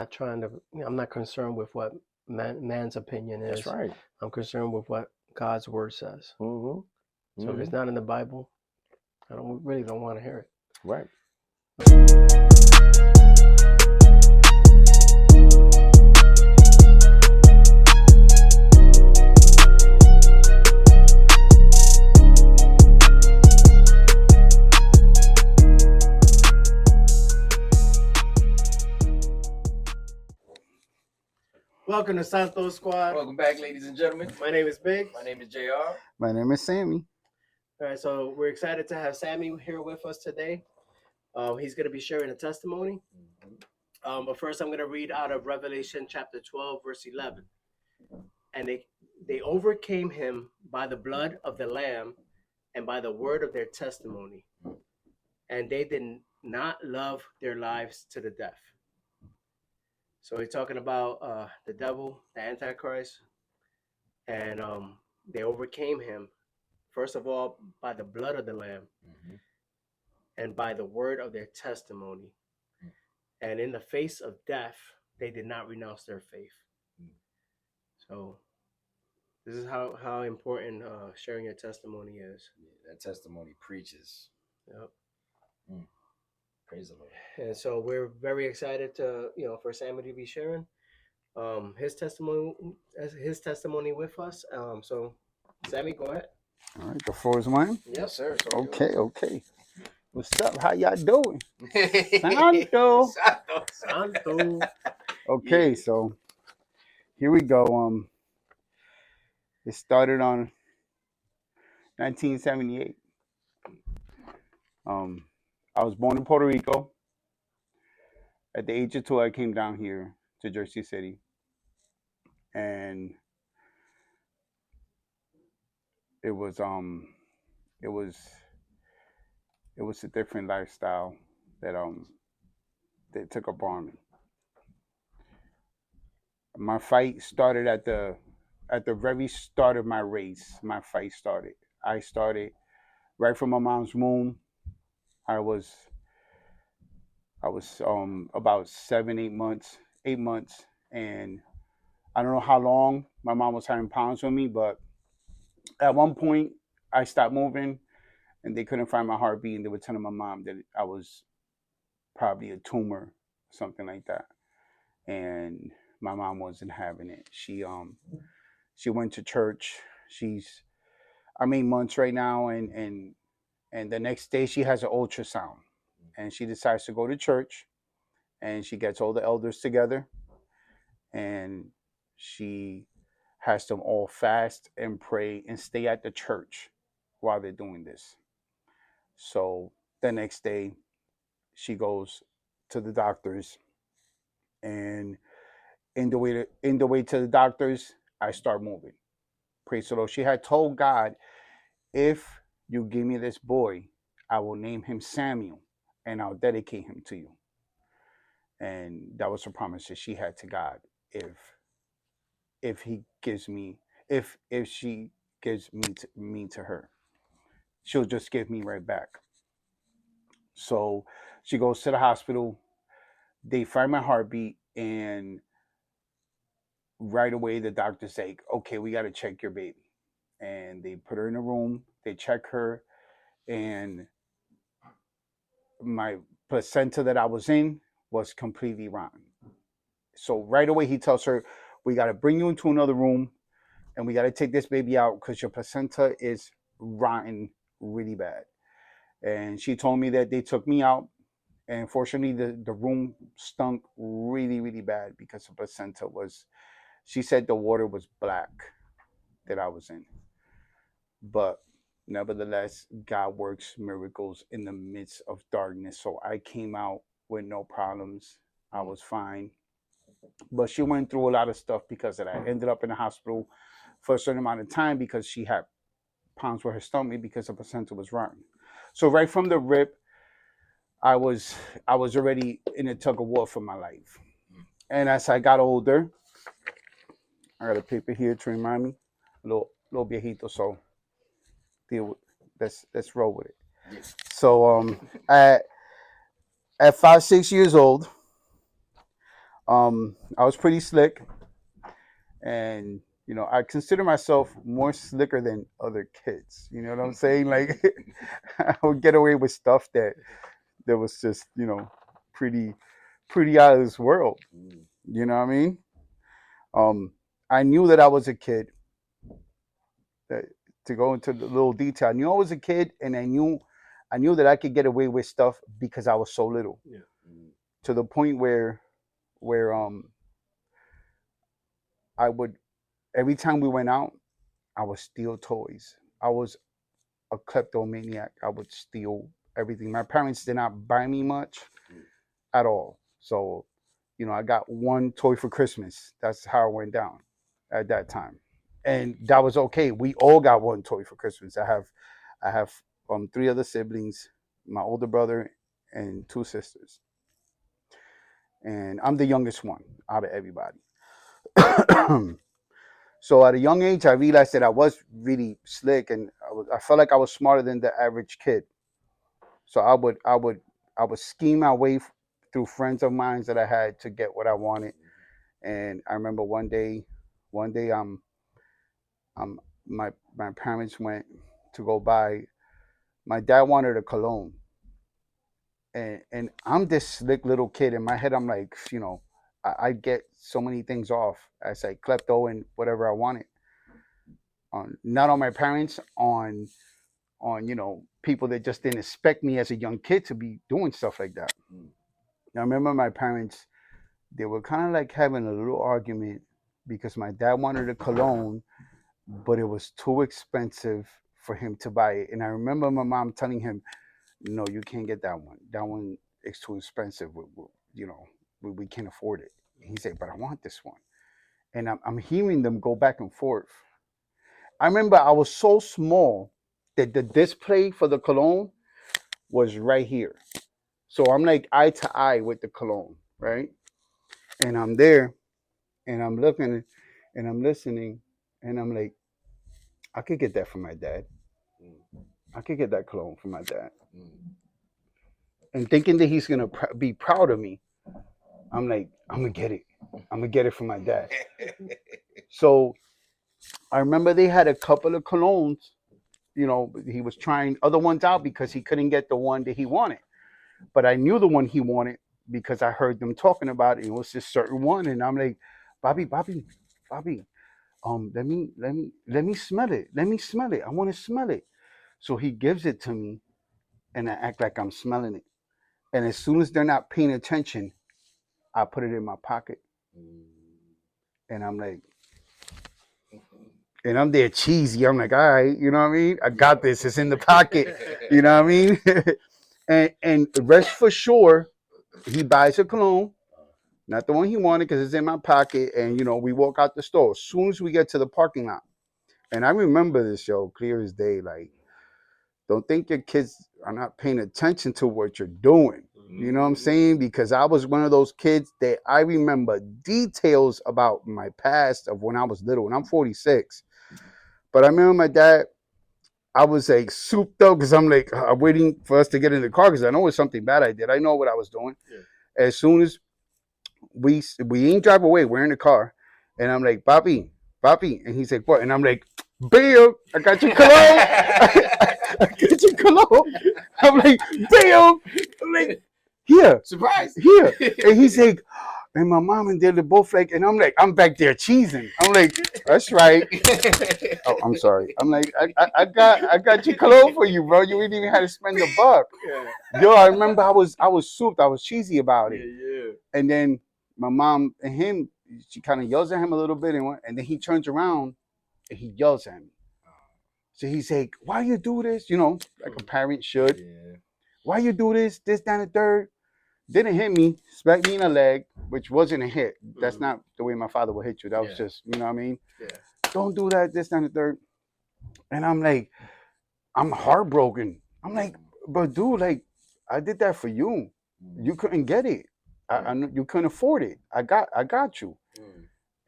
not trying to. I'm not concerned with what man's opinion is. That's right. I'm concerned with what God's word says. Mm-hmm. So if it's not in the Bible, I really don't want to hear it. Right. Welcome to Santo Squad. Welcome back, ladies and gentlemen. My name is Big. My name is JR. My name is Sammy. All right, so we're excited to have Sammy here with us today. He's going to be sharing a testimony. But first, I'm going to read out of Revelation chapter 12, verse 11. And they overcame him by the blood of the Lamb and by the word of their testimony. And they did not love their lives to the death. So he's talking about the devil, the Antichrist, and they overcame him, first of all, by the blood of the Lamb and by the word of their testimony. And in the face of death, they did not renounce their faith. So this is how important sharing your testimony is. Yeah, that testimony preaches. Yep. Praise the Lord. And so we're very excited to, for Sammy to be sharing his testimony with us. So Sammy, go ahead. All right, the floor is mine. Yes, sir. Okay. What's up? How y'all doing? Santo. Santo. Okay, so here we go. It started on 1978. I was born in Puerto Rico. At the age of 2, I came down here to Jersey City, and it was a different lifestyle that took up on me. My fight started at the very start of my race. My fight started. I started right from my mom's womb. I was about 8 months, and I don't know how long my mom was having pounds on me, but at one point I stopped moving, and they couldn't find my heartbeat, and they were telling my mom that I was probably a tumor, something like that, and my mom wasn't having it. She went to church. I'm 8 months right now, and the next day she has an ultrasound, and she decides to go to church, and she gets all the elders together, and she has them all fast and pray and stay at the church while they're doing this. So the next day she goes to the doctors, and in the way to the doctors, I start moving. Praise the Lord. She had told God, if you give me this boy, I will name him Samuel, and I'll dedicate him to you. And that was a promise that she had to God. If she gives me to her, she'll just give me right back. So she goes to the hospital. They find my heartbeat, and right away the doctors say, okay, we got to check your baby. And they put her in a room. They check her, and my placenta that I was in was completely rotten. So right away he tells her, we got to bring you into another room, and we got to take this baby out because your placenta is rotten really bad. And she told me that they took me out, and fortunately the room stunk really, really bad because the placenta was, she said the water was black that I was in. But nevertheless, God works miracles in the midst of darkness. So I came out with no problems. I was fine. But she went through a lot of stuff because of that. I ended up in the hospital for a certain amount of time because she had pounds with her stomach because the placenta was rotten. So right from the rip, I was already in a tug of war for my life. And as I got older, I got a paper here to remind me, little viejito, so let's roll with it. Yes. So at 5, 6 years old, I was pretty slick, and I consider myself more slicker than other kids. You know what I'm saying? Like I would get away with stuff that was just pretty pretty out of this world. You know what I mean? Um, I knew that I was a kid. That to go into the little detail, I knew I was a kid, and I knew that I could get away with stuff because I was so little. Yeah. To the point where I would every time we went out, I would steal toys. I was a kleptomaniac. I would steal everything. My parents did not buy me much at all. So, I got one toy for Christmas. That's how it went down at that time. And that was okay. We all got one toy for Christmas. I have three other siblings, my older brother and two sisters. And I'm the youngest one out of everybody. So at a young age, I realized that I was really slick, and I felt like I was smarter than the average kid. So I would scheme my way through friends of mine that I had to get what I wanted. And I remember one day, um, my parents went to go buy. My dad wanted a cologne, and I'm this slick little kid. In my head, I'm like, I get so many things off. I say klepto and whatever I wanted. On not on my parents, on people that just didn't expect me as a young kid to be doing stuff like that. I remember my parents, they were kind of like having a little argument because my dad wanted a cologne, but it was too expensive for him to buy it. And I remember my mom telling him, "No, you can't get that one. That one is too expensive. We can't afford it." And he said, "But I want this one." And I'm hearing them go back and forth. I remember I was so small that the display for the cologne was right here. So I'm like eye to eye with the cologne, right? And I'm there and I'm looking and I'm listening and I'm like, I could get that for my dad. I could get that cologne for my dad. And thinking that he's gonna be proud of me, I'm like, I'm gonna get it. I'm gonna get it for my dad. So I remember they had a couple of colognes. He was trying other ones out because he couldn't get the one that he wanted. But I knew the one he wanted because I heard them talking about it. It was this certain one, and I'm like, Bobby, let me smell it. Let me smell it. I want to smell it. So he gives it to me, and I act like I'm smelling it. And as soon as they're not paying attention, I put it in my pocket, and I'm like, and I'm there cheesy. I'm like, all right, you know what I mean? I got this. It's in the pocket. You know what I mean? and rest for sure, he buys a cologne, not the one he wanted because it's in my pocket. And we walk out the store. As soon as we get to the parking lot, and I remember this, clear as day. Like, don't think your kids are not paying attention to what you're doing. You know what I'm saying? Because I was one of those kids that I remember details about my past of when I was little, and I'm 46. But I remember my dad. I was like souped up because I'm like waiting for us to get in the car because I know it's something bad I did. I know what I was doing. Yeah. As soon as we ain't drive away, we're in the car, and I'm like, Papi, and he's like, what? And I'm like, Bill, I got your cologne. I got your cologne. I'm like, Bill. I'm like, here, Surprise. here, and he's like, and my mom and dad are both like, and I'm like, I'm back there cheesing. I'm like, that's right. Oh, I'm sorry. I'm like, I got your cologne for you, bro. You ain't even had to spend a buck. Yeah. Yo, I remember I was souped. I was cheesy about it. Yeah. And then my mom and him, she kind of yells at him a little bit, and then he turns around and he yells at me. So he's like, "Why you do this? Like a parent should. Yeah. Why you do this? This, that, and the third." Didn't hit me, smacked me in the leg, which wasn't a hit. That's not the way my father would hit you. That was just, you know what I mean? Yeah. Don't do that, this, that, and the third. And I'm like, I'm heartbroken. I'm like, but dude, like, I did that for you. You couldn't get it. You couldn't afford it. I got you.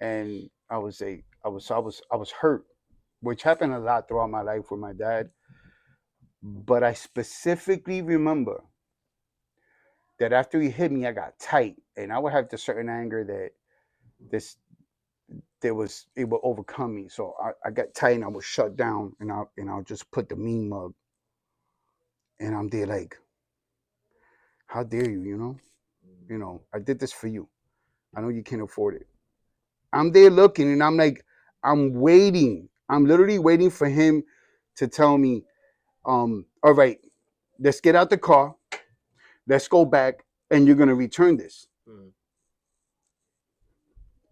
And I was like, I was hurt, which happened a lot throughout my life with my dad. But I specifically remember that after he hit me, I got tight. and I would have this certain anger that this it would overcome me. So I got tight and I would shut down, and I'll just put the mean mug, and I'm there like, how dare you, I did this for you. I know you can't afford it. I'm there looking, and I'm like, I'm waiting. I'm literally waiting for him to tell me, all right, let's get out the car, let's go back, and you're gonna return this.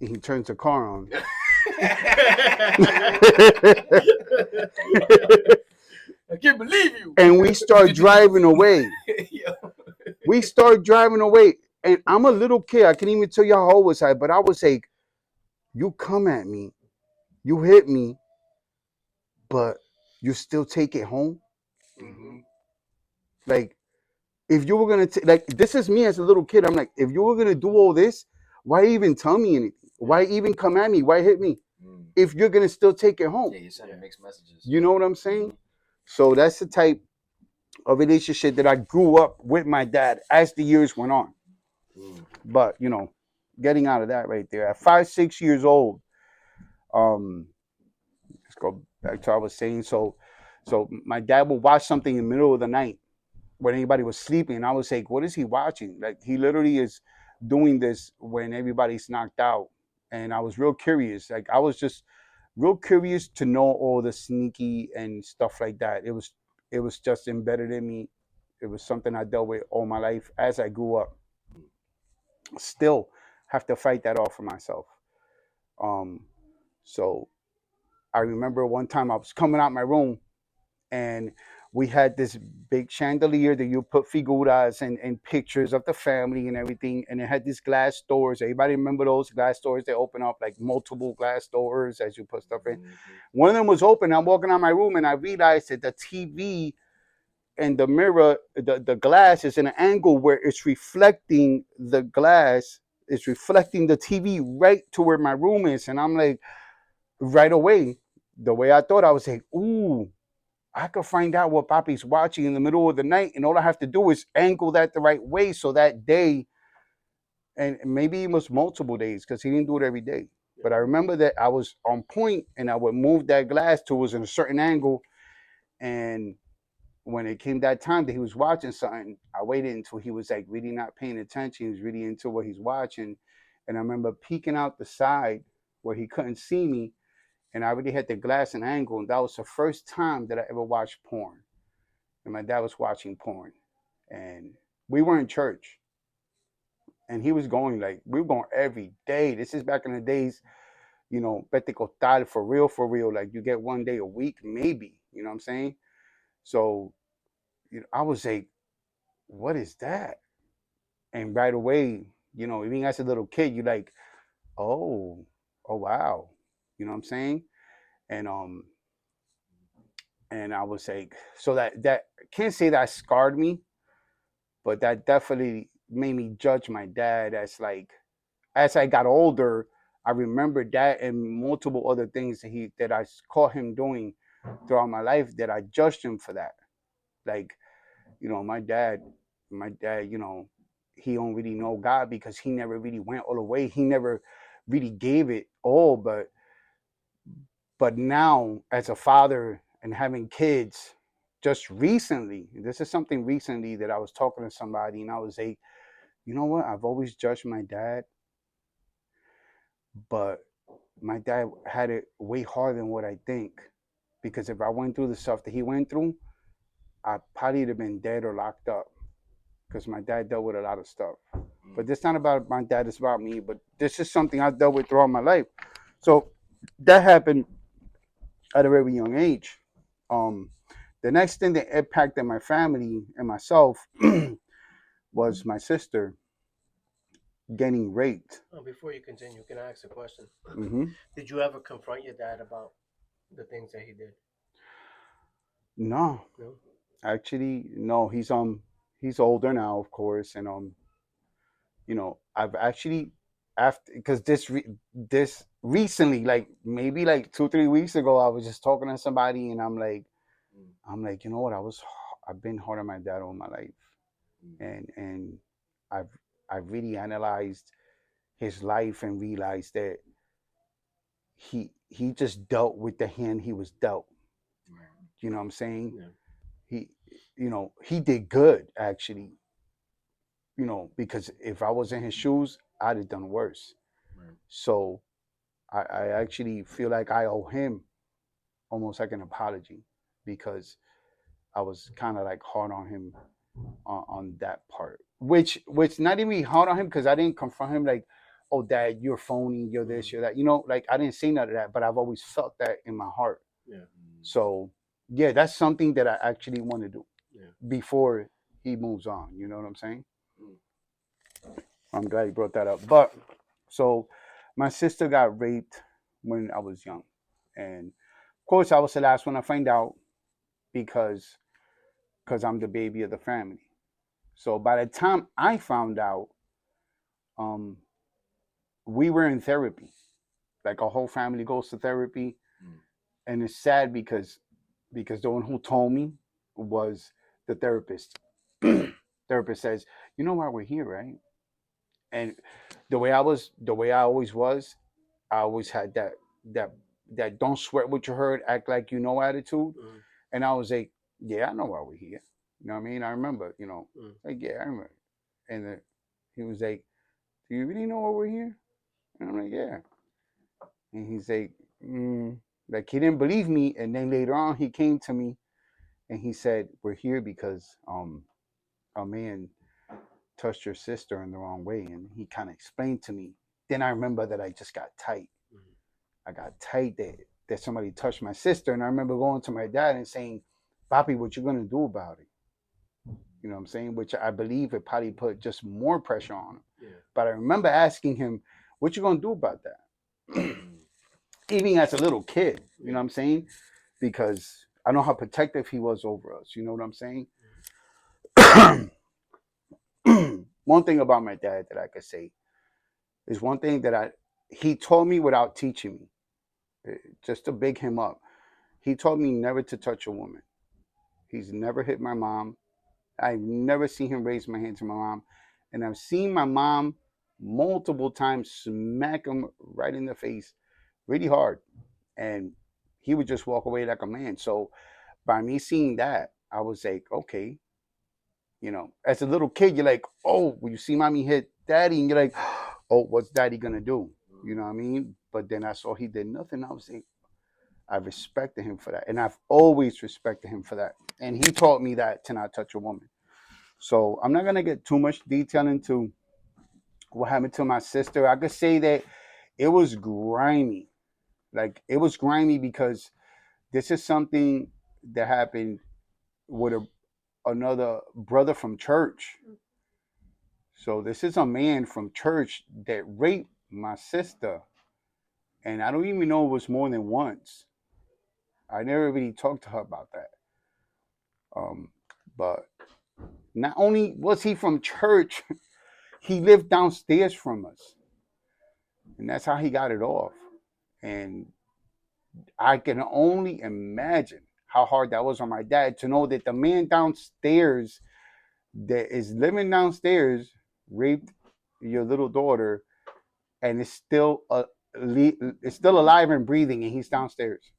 And he turns the car on. I can't believe you. And we start driving away. We start driving away. And I'm a little kid. I can't even tell you how old was I, but I was like, you come at me, you hit me, but you still take it home? Like, if you were gonna like, this is me as a little kid. I'm like, if you were gonna do all this, why even tell me anything? Why even come at me? Why hit me? If you're gonna still take it home? Yeah, you're sending mixed messages. You know what I'm saying? So that's the type of relationship that I grew up with my dad as the years went on. But getting out of that right there at 5, 6 years old, let's go back to what I was saying. So my dad would watch something in the middle of the night when anybody was sleeping, and I was like, what is he watching? Like, he literally is doing this when everybody's knocked out. And I was real curious. Like, I was just real curious to know all the sneaky and stuff like that. It was just embedded in me. It was something I dealt with all my life as I grew up. Still have to fight that off for myself. So I remember one time I was coming out my room, and we had this big chandelier that you put figuras and pictures of the family and everything, and it had these glass doors. Everybody remember those glass doors? They open up like multiple glass doors as you put stuff in. One of them was open. I'm walking out my room, and I realized that the TV and the mirror, the glass is in an angle where it's reflecting the glass. It's reflecting the TV right to where my room is. And I'm like, right away, the way I thought, I was like, ooh, I could find out what Papi's watching in the middle of the night, and all I have to do is angle that the right way so that day, and maybe it was multiple days because he didn't do it every day. But I remember that I was on point, and I would move that glass to was in a certain angle, and when it came that time that he was watching something, I waited until he was like really not paying attention. He was really into what he's watching, and I remember peeking out the side where he couldn't see me, and I already had the glass and angle, and that was the first time that I ever watched porn. And my dad was watching porn, and we were in church, and he was going like we were going every day. This is back in the days, Pentecostal for real. Like you get one day a week, maybe. You know what I'm saying? So, I was like, "What is that?" And right away, even as a little kid, you're like, "Oh, oh wow," you know what I'm saying? And and I was like, so that can't say that scarred me, but that definitely made me judge my dad as I got older. I remember that and multiple other things that I caught him doing throughout my life, that I judged him for that. Like, my dad, he don't really know God because he never really went all the way. He never really gave it all. But now, as a father and having kids, just recently, this is something recently that I was talking to somebody, and I was like, you know what? I've always judged my dad, but my dad had it way harder than what I think. Because if I went through the stuff that he went through, I probably would have been dead or locked up. Because my dad dealt with a lot of stuff. But this not about my dad, it's about me. But this is something I've dealt with throughout my life. So that happened at a very young age. Um, the next thing that impacted my family and myself was my sister getting raped. Oh, before you continue, can I ask a question? Mm-hmm. Did you ever confront your dad about the things that he did? No, No. actually, no. He's older now, of course, and I've actually after because this recently, like maybe like 2 3 weeks ago, I was just talking to somebody, and I'm like, you know what? I've been hard on my dad all my life, and I've I really analyzed his life and realized that he just dealt with the hand he was dealt. Right. You know what I'm saying? Yeah. He, he did good actually. Because if I was in his shoes, I'd have done worse. Right. So I actually feel like I owe him almost like an apology because I was kind of like hard on him on that part. Which not even hard on him because I didn't confront him like, oh dad, you're phony, you're this, you're that. Like I didn't say none of that, but I've always felt that in my heart. Yeah. So yeah, that's something that I actually want to do Yeah. before he moves on. You know what I'm saying? Mm. I'm glad you brought that up. But so my sister got raped when I was young. And of course I was the last one to find out because I'm the baby of the family. So by the time I found out, um, we were in therapy. Like our whole family goes to therapy. Mm. And it's sad because the one who told me was the therapist. Therapist says, "You know why we're here, right?" And the way I always was, I always had that that don't sweat what you heard, act like you know attitude. Mm. And I was like, "Yeah, I know why we're here." You know what I mean? I remember, Mm. like yeah, I remember. And he was like, "Do you really know why we're here?" And I'm like, "Yeah." And he's like, like he didn't believe me. And then later on, he came to me and he said, "We're here because a man touched your sister in the wrong way." And he kind of explained to me. Then I remember that I just got tight. Mm. I got tight that somebody touched my sister. And I remember going to my dad and saying, "Papi, what you gonna do about it?" You know what I'm saying? Which I believe it probably put just more pressure on him. Yeah. But I remember asking him, "What you gonna do about that?" Even as a little kid, you know what I'm saying? Because I know how protective he was over us. You know what I'm saying? One thing about my dad that I could say is one thing that he told me without teaching me, just to big him up. He told me never to touch a woman. He's never hit my mom. I've never seen him raise my hand to my mom. And I've seen my mom multiple times smack him right in the face really hard. And he would just walk away like a man. So by me seeing that, I was like, okay, as a little kid, you're like, oh, when you see mommy hit daddy, and you're like, oh, what's daddy gonna do? You know what I mean? But then I saw he did nothing. I was like, I respected him for that. And I've always respected him for that. And he taught me that to not touch a woman. So I'm not gonna get too much detail into what happened to my sister. I could say that it was grimy. Like it was grimy because this is something that happened with another brother from church. So this is a man from church that raped my sister. And I don't even know it was more than once. I never really talked to her about that. But not only was he from church, he lived downstairs from us. And that's how he got it off. And I can only imagine how hard that was on my dad to know that the man downstairs that is living downstairs raped your little daughter and is still alive and breathing and he's downstairs.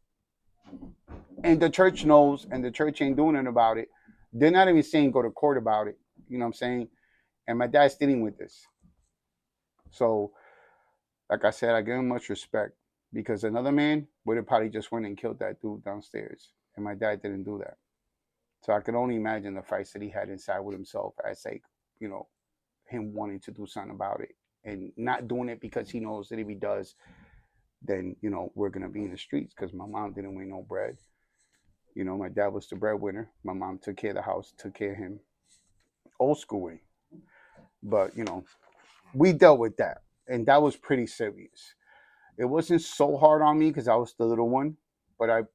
And the church knows and the church ain't doing it about it. They're not even saying go to court about it. You know what I'm saying? And my dad's dealing with this. So, like I said, I give him much respect because another man would have probably just went and killed that dude downstairs. And my dad didn't do that. So I can only imagine the fights that he had inside with himself as like, him wanting to do something about it and not doing it because he knows that if he does, then, we're going to be in the streets because my mom didn't win no bread. My dad was the breadwinner. My mom took care of the house, took care of him. Old school way. But, we dealt with that. And that was pretty serious. It wasn't so hard on me because I was the little one. But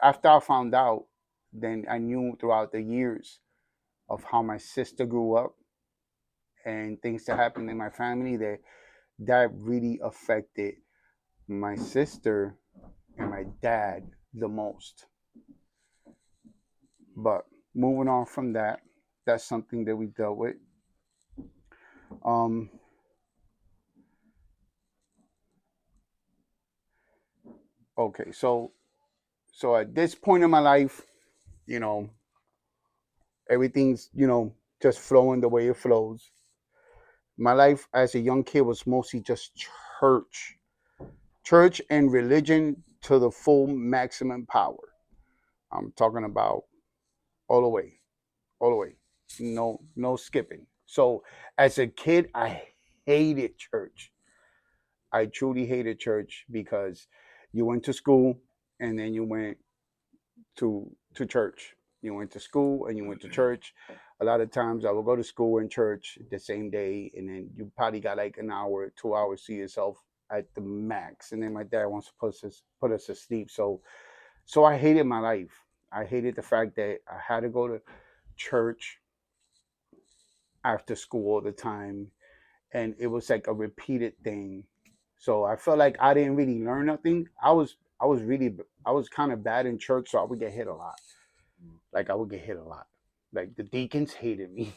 after I found out, then I knew throughout the years of how my sister grew up and things that happened in my family that really affected my sister and my dad the most. But moving on from that, that's something that we dealt with. Um, okay, so at this point in my life, you know, everything's just flowing the way it flows. My life as a young kid was mostly just church, church and religion to the full maximum power. I'm talking about all the way, all the way, no skipping. So as a kid, I hated church. I truly hated church because you went to school and then you went to church. You went to school and you went to church. A lot of times I would go to school and church the same day, and then you probably got like an hour, 2 hours to yourself at the max. And then my dad wants to put us to sleep. So I hated my life. I hated the fact that I had to go to church after school all the time, and it was like a repeated thing. So I felt like I didn't really learn nothing. I was kind of bad in church, so I would get hit a lot. Like I would get hit a lot. Like the deacons hated me.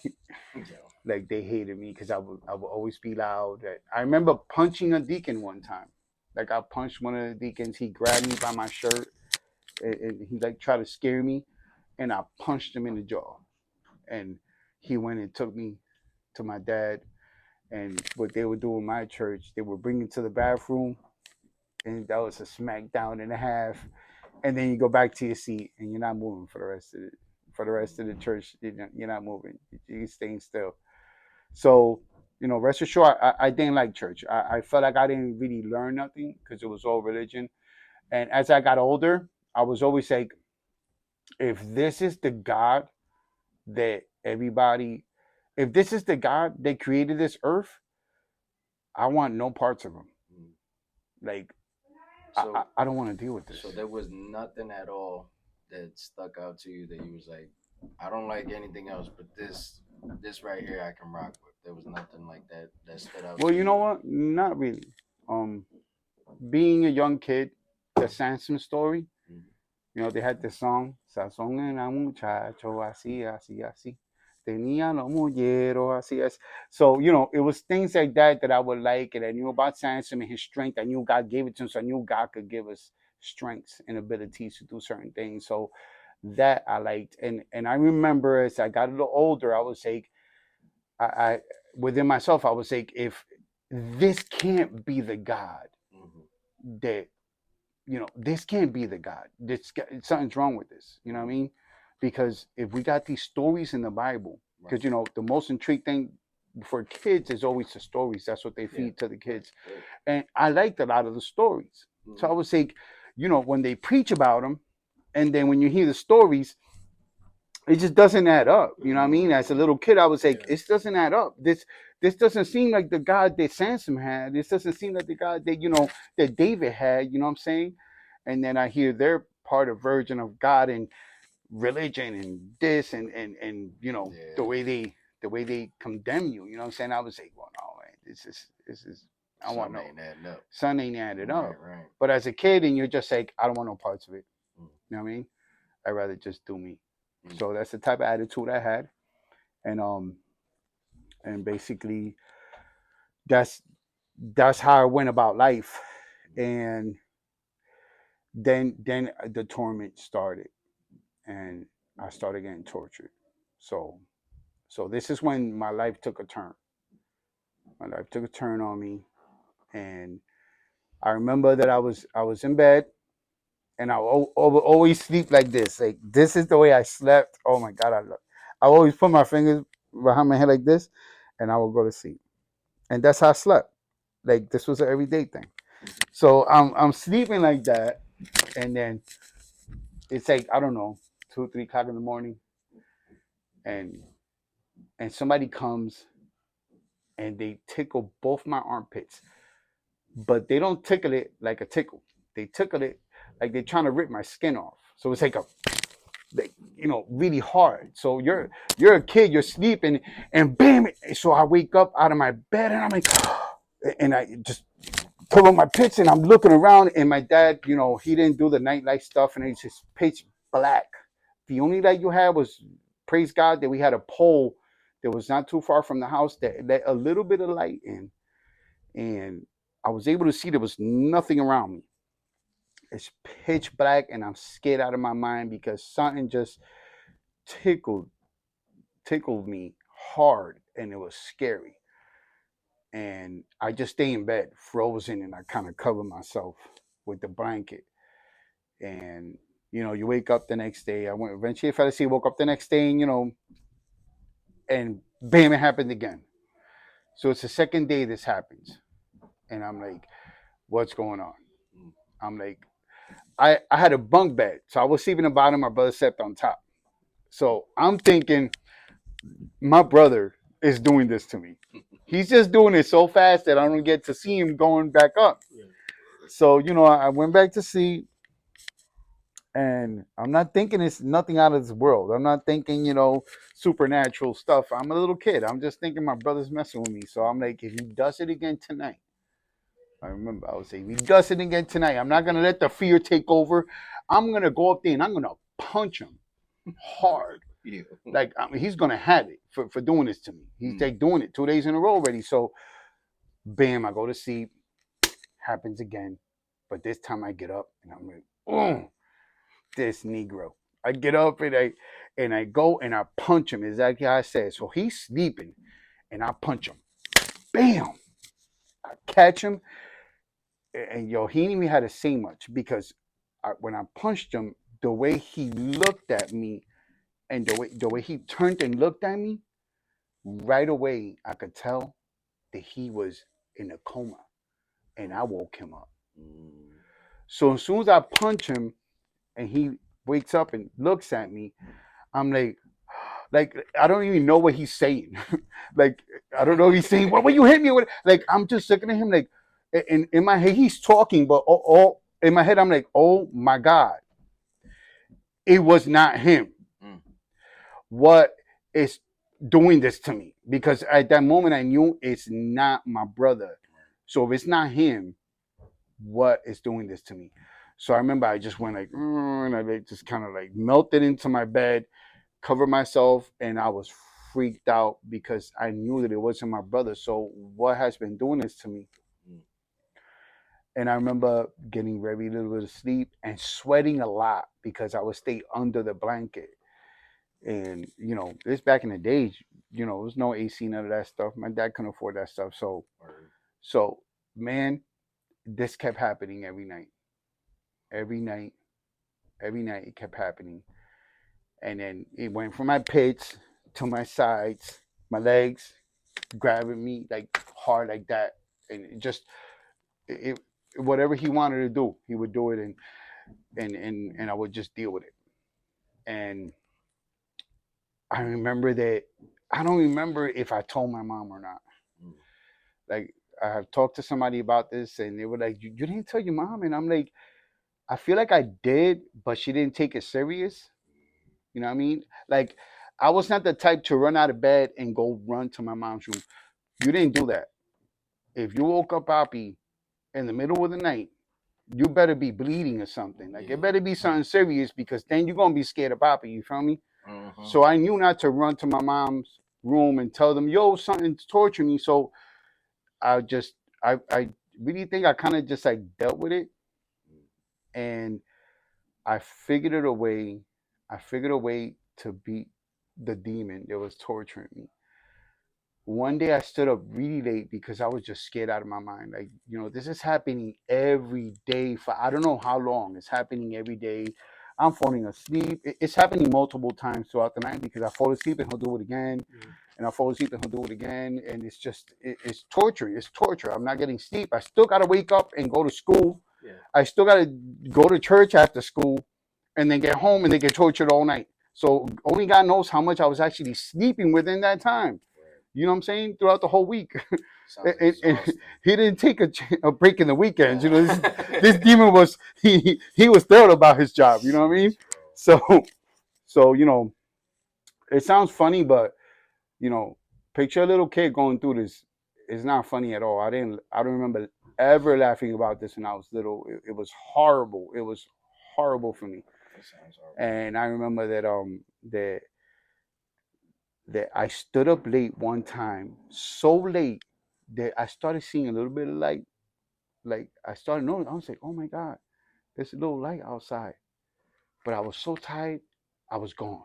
Like they hated me because I would always be loud. I remember punching a deacon one time. Like I punched one of the deacons. He grabbed me by my shirt and he like tried to scare me, and I punched him in the jaw. And he went and took me to my dad. And what they would do in my church, they would bring me to the bathroom, and that was a smackdown and a half. And then you go back to your seat, and you're not moving for the rest of the church. You're not moving. You're staying still. So, rest assured, I didn't like church. I felt like I didn't really learn nothing because it was all religion. And as I got older, I was always like, if this is the God that everybody, if this is the God that created this earth, I want no parts of him. Like, So, I don't want to deal with this. so there was nothing at all that stuck out to you that you was like, I don't like anything else, but this right here I can rock with. There was nothing like that that stood out. Well, to you know what? Not really. Um, Being a young kid, the Sansom story, Mhm. they had this song, Sazón era muchacho, así, así, así. Tenía los mulleros, así, así. So, it was things like that I would like, and I knew about Sansom and his strength. I knew God gave it to him, so I knew God could give us strengths and abilities to do certain things. So that I liked. And I remember as I got a little older, I was like, I within myself, I was like, if this can't be the God that this can't be the God. Something's wrong with this. You know what I mean? Because if we got these stories in the Bible, because the most intriguing thing for kids is always the stories. That's what they feed to the kids, and I liked a lot of the stories. So I was like, when they preach about them, and then when you hear the stories, it just doesn't add up. You know what I mean? As a little kid, I was like, it doesn't add up. This doesn't seem like the God that Samson had. This doesn't seem like the God that that David had. You know what I'm saying? And then I hear their part of version of God and religion and this and the way they condemn you. You know what I'm saying? I was like, well, no, man, this is I want no ain't adding up. son ain't added up. Right. But as a kid, and you're just like, I don't want no parts of it. You know what I mean? I'd rather just do me. So that's the type of attitude I had, and basically that's how I went about life, and then the torment started, and I started getting tortured. So this is when my life took a turn. My life took a turn on me, and I remember that I was in bed, and I would always sleep like this. Like this is the way I slept. Oh my God, I always put my fingers behind my head like this, and I would go to sleep. And that's how I slept. Like this was an everyday thing. So I'm sleeping like that, and then it's like I don't know, 2 3 o'clock in the morning, and somebody comes and they tickle both my armpits, but they don't tickle it like a tickle. They tickle it like they're trying to rip my skin off. So it's like really hard. So you're a kid, you're sleeping, and bam! So I wake up out of my bed, and I'm like, and I just pull up my pits, and I'm looking around, and my dad, he didn't do the nightlight stuff, and it's just pitch black. The only light you had was, praise God, that we had a pole that was not too far from the house that let a little bit of light in, and I was able to see there was nothing around me. It's pitch black, and I'm scared out of my mind because something just tickled tickled me hard, and it was scary. And I just stay in bed, frozen, and I kind of cover myself with the blanket. And you wake up the next day. I went eventually. I fell asleep. Woke up the next day, and and bam, it happened again. So it's the second day this happens, and I'm like, "What's going on?" I'm like, I had a bunk bed, so I was sleeping in the bottom. My brother slept on top. So I'm thinking my brother is doing this to me. He's just doing it so fast that I don't get to see him going back up. Yeah. So I went back to sleep, and I'm not thinking it's nothing out of this world. I'm not thinking supernatural stuff. I'm a little kid. I'm just thinking my brother's messing with me. So I'm like, if he does it again tonight, I remember I would say, if he does it again tonight, I'm not gonna let the fear take over. I'm gonna go up there and I'm gonna punch him hard. Yeah. Like, I mean, he's gonna have it for doing this to me. He's like doing it 2 days in a row already. So, bam, I go to sleep. Happens again, but this time I get up and I'm like, oh, this Negro. I get up and I go and I punch him exactly how I said. So he's sleeping, and I punch him. Bam! I catch him, and he didn't even have to say much because when I punched him, the way he looked at me and the way he turned and looked at me, right away I could tell that he was in a coma, and I woke him up. So as soon as I punch him and he wakes up and looks at me, I'm like I don't even know what he's saying. Like, I don't know if he's saying, "What will you hit me with?" Like, I'm just looking at him like, in my head he's talking, but all in my head I'm like, "Oh my God, it was not him. What is doing this to me?" Because at that moment I knew it's not my brother. So if it's not him, what is doing this to me? So I remember I just went like, and I just kind of like melted into my bed, covered myself, and I was freaked out because I knew that it wasn't my brother. So what has been doing this to me? And I remember getting very little bit of sleep and sweating a lot because I would stay under the blanket. And this back in the days, there was no AC, none of that stuff. My dad couldn't afford that stuff. So man, this kept happening every night. Every night, every night it kept happening. And then it went from my pits to my sides, my legs, grabbing me like hard like that. And it whatever he wanted to do, he would do it, and I would just deal with it. And I remember that I don't remember if I told my mom or not. Like, I have talked to somebody about this, and they were like, "You didn't tell your mom?" And I'm like, I feel like I did, but she didn't take it serious. You know what I mean? Like, I was not the type to run out of bed and go run to my mom's room. You didn't do that. If you woke up Poppy in the middle of the night, you better be bleeding or something. Like, it better be something serious because then you're gonna be scared of Poppy. You feel me? So I knew not to run to my mom's room and tell them, "Yo, something's torturing me." So I really think I kind of just like dealt with it, and I figured it a way. I figured a way to beat the demon that was torturing me. One day I stood up really late because I was just scared out of my mind. Like, this is happening every day for I don't know how long. It's happening every day. I'm falling asleep. It's happening multiple times throughout the night because I fall asleep and he'll do it again. And I fall asleep and he'll do it again. And it's just, it's torture. It's torture. I'm not getting sleep. I still got to wake up and go to school. Yeah. I still got to go to church after school and then get home and then get tortured all night. So only God knows how much I was actually sleeping within that time. You know what I'm saying? Throughout the whole week. And he didn't take a break in the weekends. This demon was, he was thrilled about his job. You know what I mean? So it sounds funny, but picture a little kid going through this. It's not funny at all. I don't remember ever laughing about this when I was little. It was horrible. It was horrible for me. And I remember that that I stood up late one time, so late that I started seeing a little bit of light. Like I started noticing, I was like, oh my God, there's a little light outside. But I was so tired, I was gone.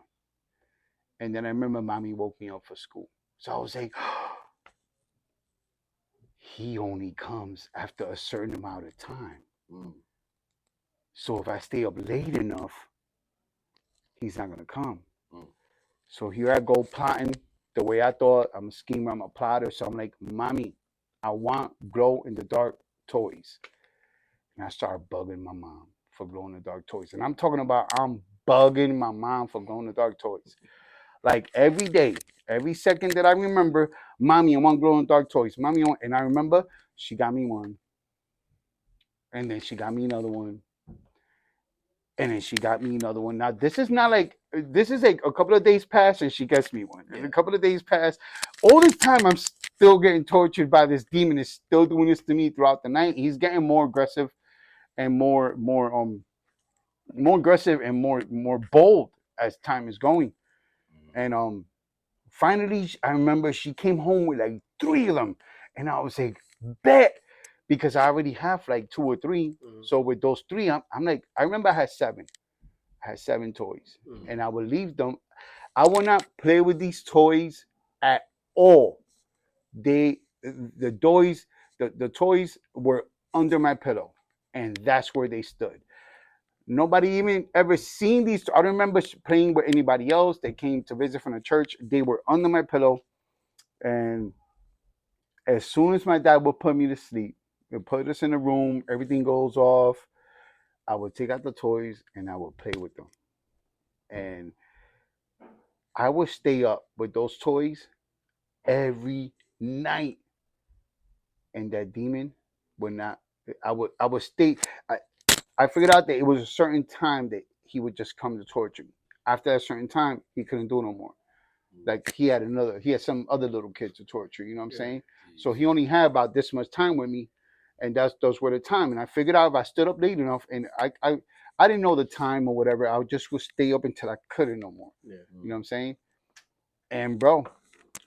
And then I remember mommy woke me up for school. So I was like, he only comes after a certain amount of time. Mm. So if I stay up late enough, he's not gonna come. Mm. So here I go plotting the way I thought. I'm a schemer, I'm a plotter. So I'm like, mommy, I want glow in the dark toys. And I started bugging my mom for glow in the dark toys. And I'm talking about I'm bugging my mom for glow in the dark toys. Like every day, every second that I remember, mommy, I want glow in the dark toys. Mommy, I want, and I remember she got me one. And then she got me another one. And then she got me another one. Now this is not like this is like a couple of days pass and she gets me one. And a couple of days pass. All this time I'm still getting tortured by this demon. Is still doing this to me throughout the night. He's getting more aggressive and more aggressive and more bold as time is going. And finally I remember she came home with like 3 of them. And I was like, bet, because I already have like 2 or 3. Mm-hmm. So with those 3, I'm like, I remember I had 7. I had 7 toys, and I would leave them. I would not play with these toys at all. The toys, the toys were under my pillow, and that's where they stood. Nobody even ever seen these. I don't remember playing with anybody else. They came to visit from the church. They were under my pillow, and as soon as my dad would put me to sleep, he'd put us in the room. Everything goes off. I would take out the toys and I would play with them, and I would stay up with those toys every night, and that demon would not. I would stay. I figured out that it was a certain time that he would just come to torture me. After a certain time, he couldn't do no more. Like he had some other little kid to torture. You know what I'm saying? So he only had about this much time with me, and those were the time. And I figured out if I stood up late enough, and I didn't know the time or whatever, I would stay up until I couldn't no more. Yeah. You know what I'm saying? And bro,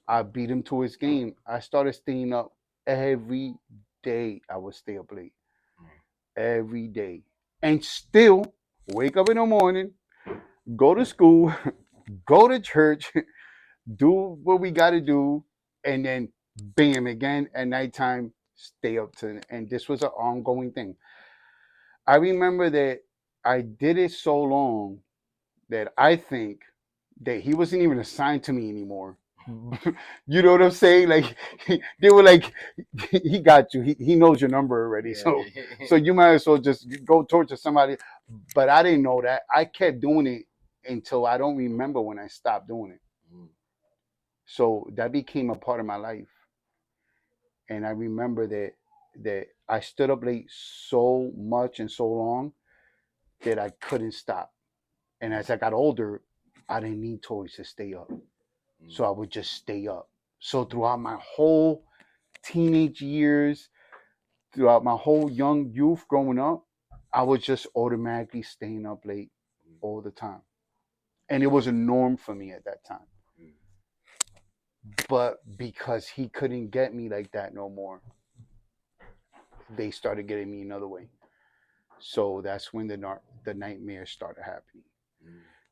I beat him to his game. I started staying up every day. I would stay up late every day, and still wake up in the morning, go to school, go to church, do what we got to do, and then bam again at nighttime. Stay up to, and this was an ongoing thing. I remember that I did it so long that I think that he wasn't even assigned to me anymore. You know what I'm saying? Like they were like, he got you. He knows your number already. Yeah. So you might as well just go torture somebody. But I didn't know that. I kept doing it until I don't remember when I stopped doing it. So that became a part of my life. And I remember that I stood up late so much and so long that I couldn't stop. And as I got older, I didn't need toys to stay up. So I would just stay up. So throughout my whole teenage years, throughout my whole young youth growing up, I was just automatically staying up late all the time. And it was a norm for me at that time. But because he couldn't get me like that no more, they started getting me another way. So that's when the nightmares started happening.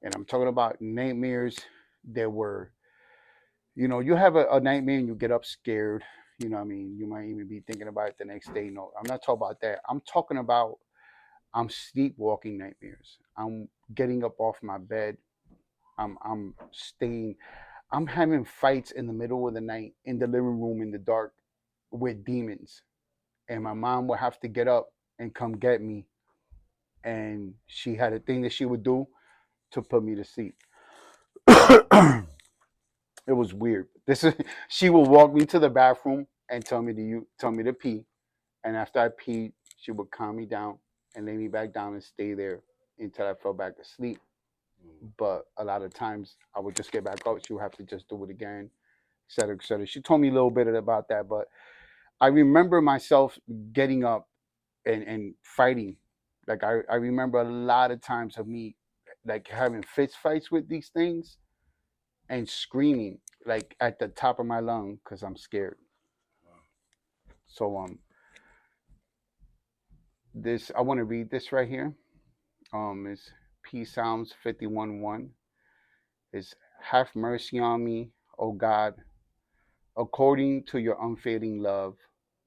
And I'm talking about nightmares that were, you have a nightmare and you get up scared. You know what I mean? You might even be thinking about it the next day. No, I'm not talking about that. I'm talking about I'm sleepwalking nightmares. I'm getting up off my bed. I'm staying. I'm having fights in the middle of the night in the living room in the dark with demons, and my mom would have to get up and come get me. And she had a thing that she would do to put me to sleep. It was weird. This is she would walk me to the bathroom and tell me to pee, and after I peed, she would calm me down and lay me back down and stay there until I fell back asleep. But a lot of times I would just get back up. She would have to just do it again, et cetera, et cetera. She told me a little bit about that, but I remember myself getting up and fighting. Like I remember a lot of times of me like having fist fights with these things and screaming. like at the top of my lung because I'm scared. So this I want to read this right here. Is P Psalms 51:1. Is have mercy on me, O God, according to your unfailing love,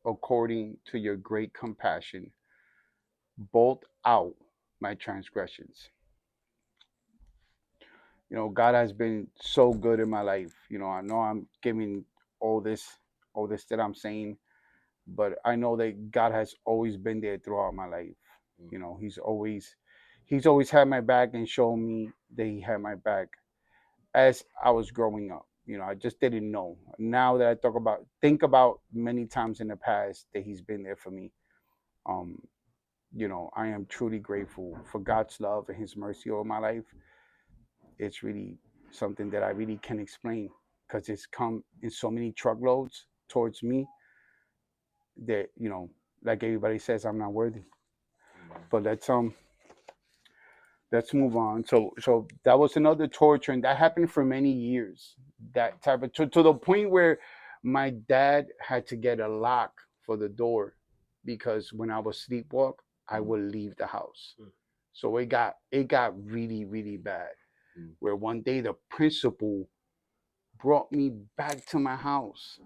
according to your great compassion, blot out my transgressions. God has been so good in my life. I know I'm giving all this, all this that I'm saying, but I know that God has always been there throughout my life. He's always had my back and shown me that He had my back as I was growing up. I just didn't know. Now that I think about many times in the past that He's been there for me. Um, I am truly grateful for God's love and His mercy over my life. It's really something that I really can explain because it's come in so many truckloads towards me that like everybody says, I'm not worthy. But let's move on. So that was another torture, and that happened for many years. That type of to the point where my dad had to get a lock for the door because when I was sleepwalk, I would leave the house. So it got really really bad. Where one day the principal brought me back to my house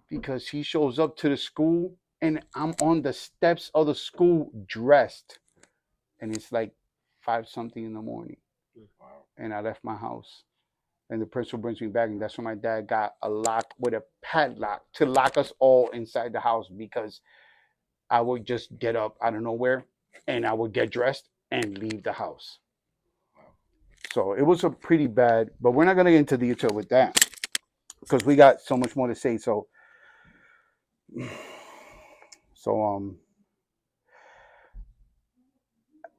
because he shows up to the school and I'm on the steps of the school dressed, and it's like 5 something in the morning. And I left my house. And the principal brings me back, and that's when my dad got a lock with a padlock to lock us all inside the house because I would just get up out of nowhere and I would get dressed and leave the house. So it was a pretty bad, but we're not gonna get into detail with that because we got so much more to say. So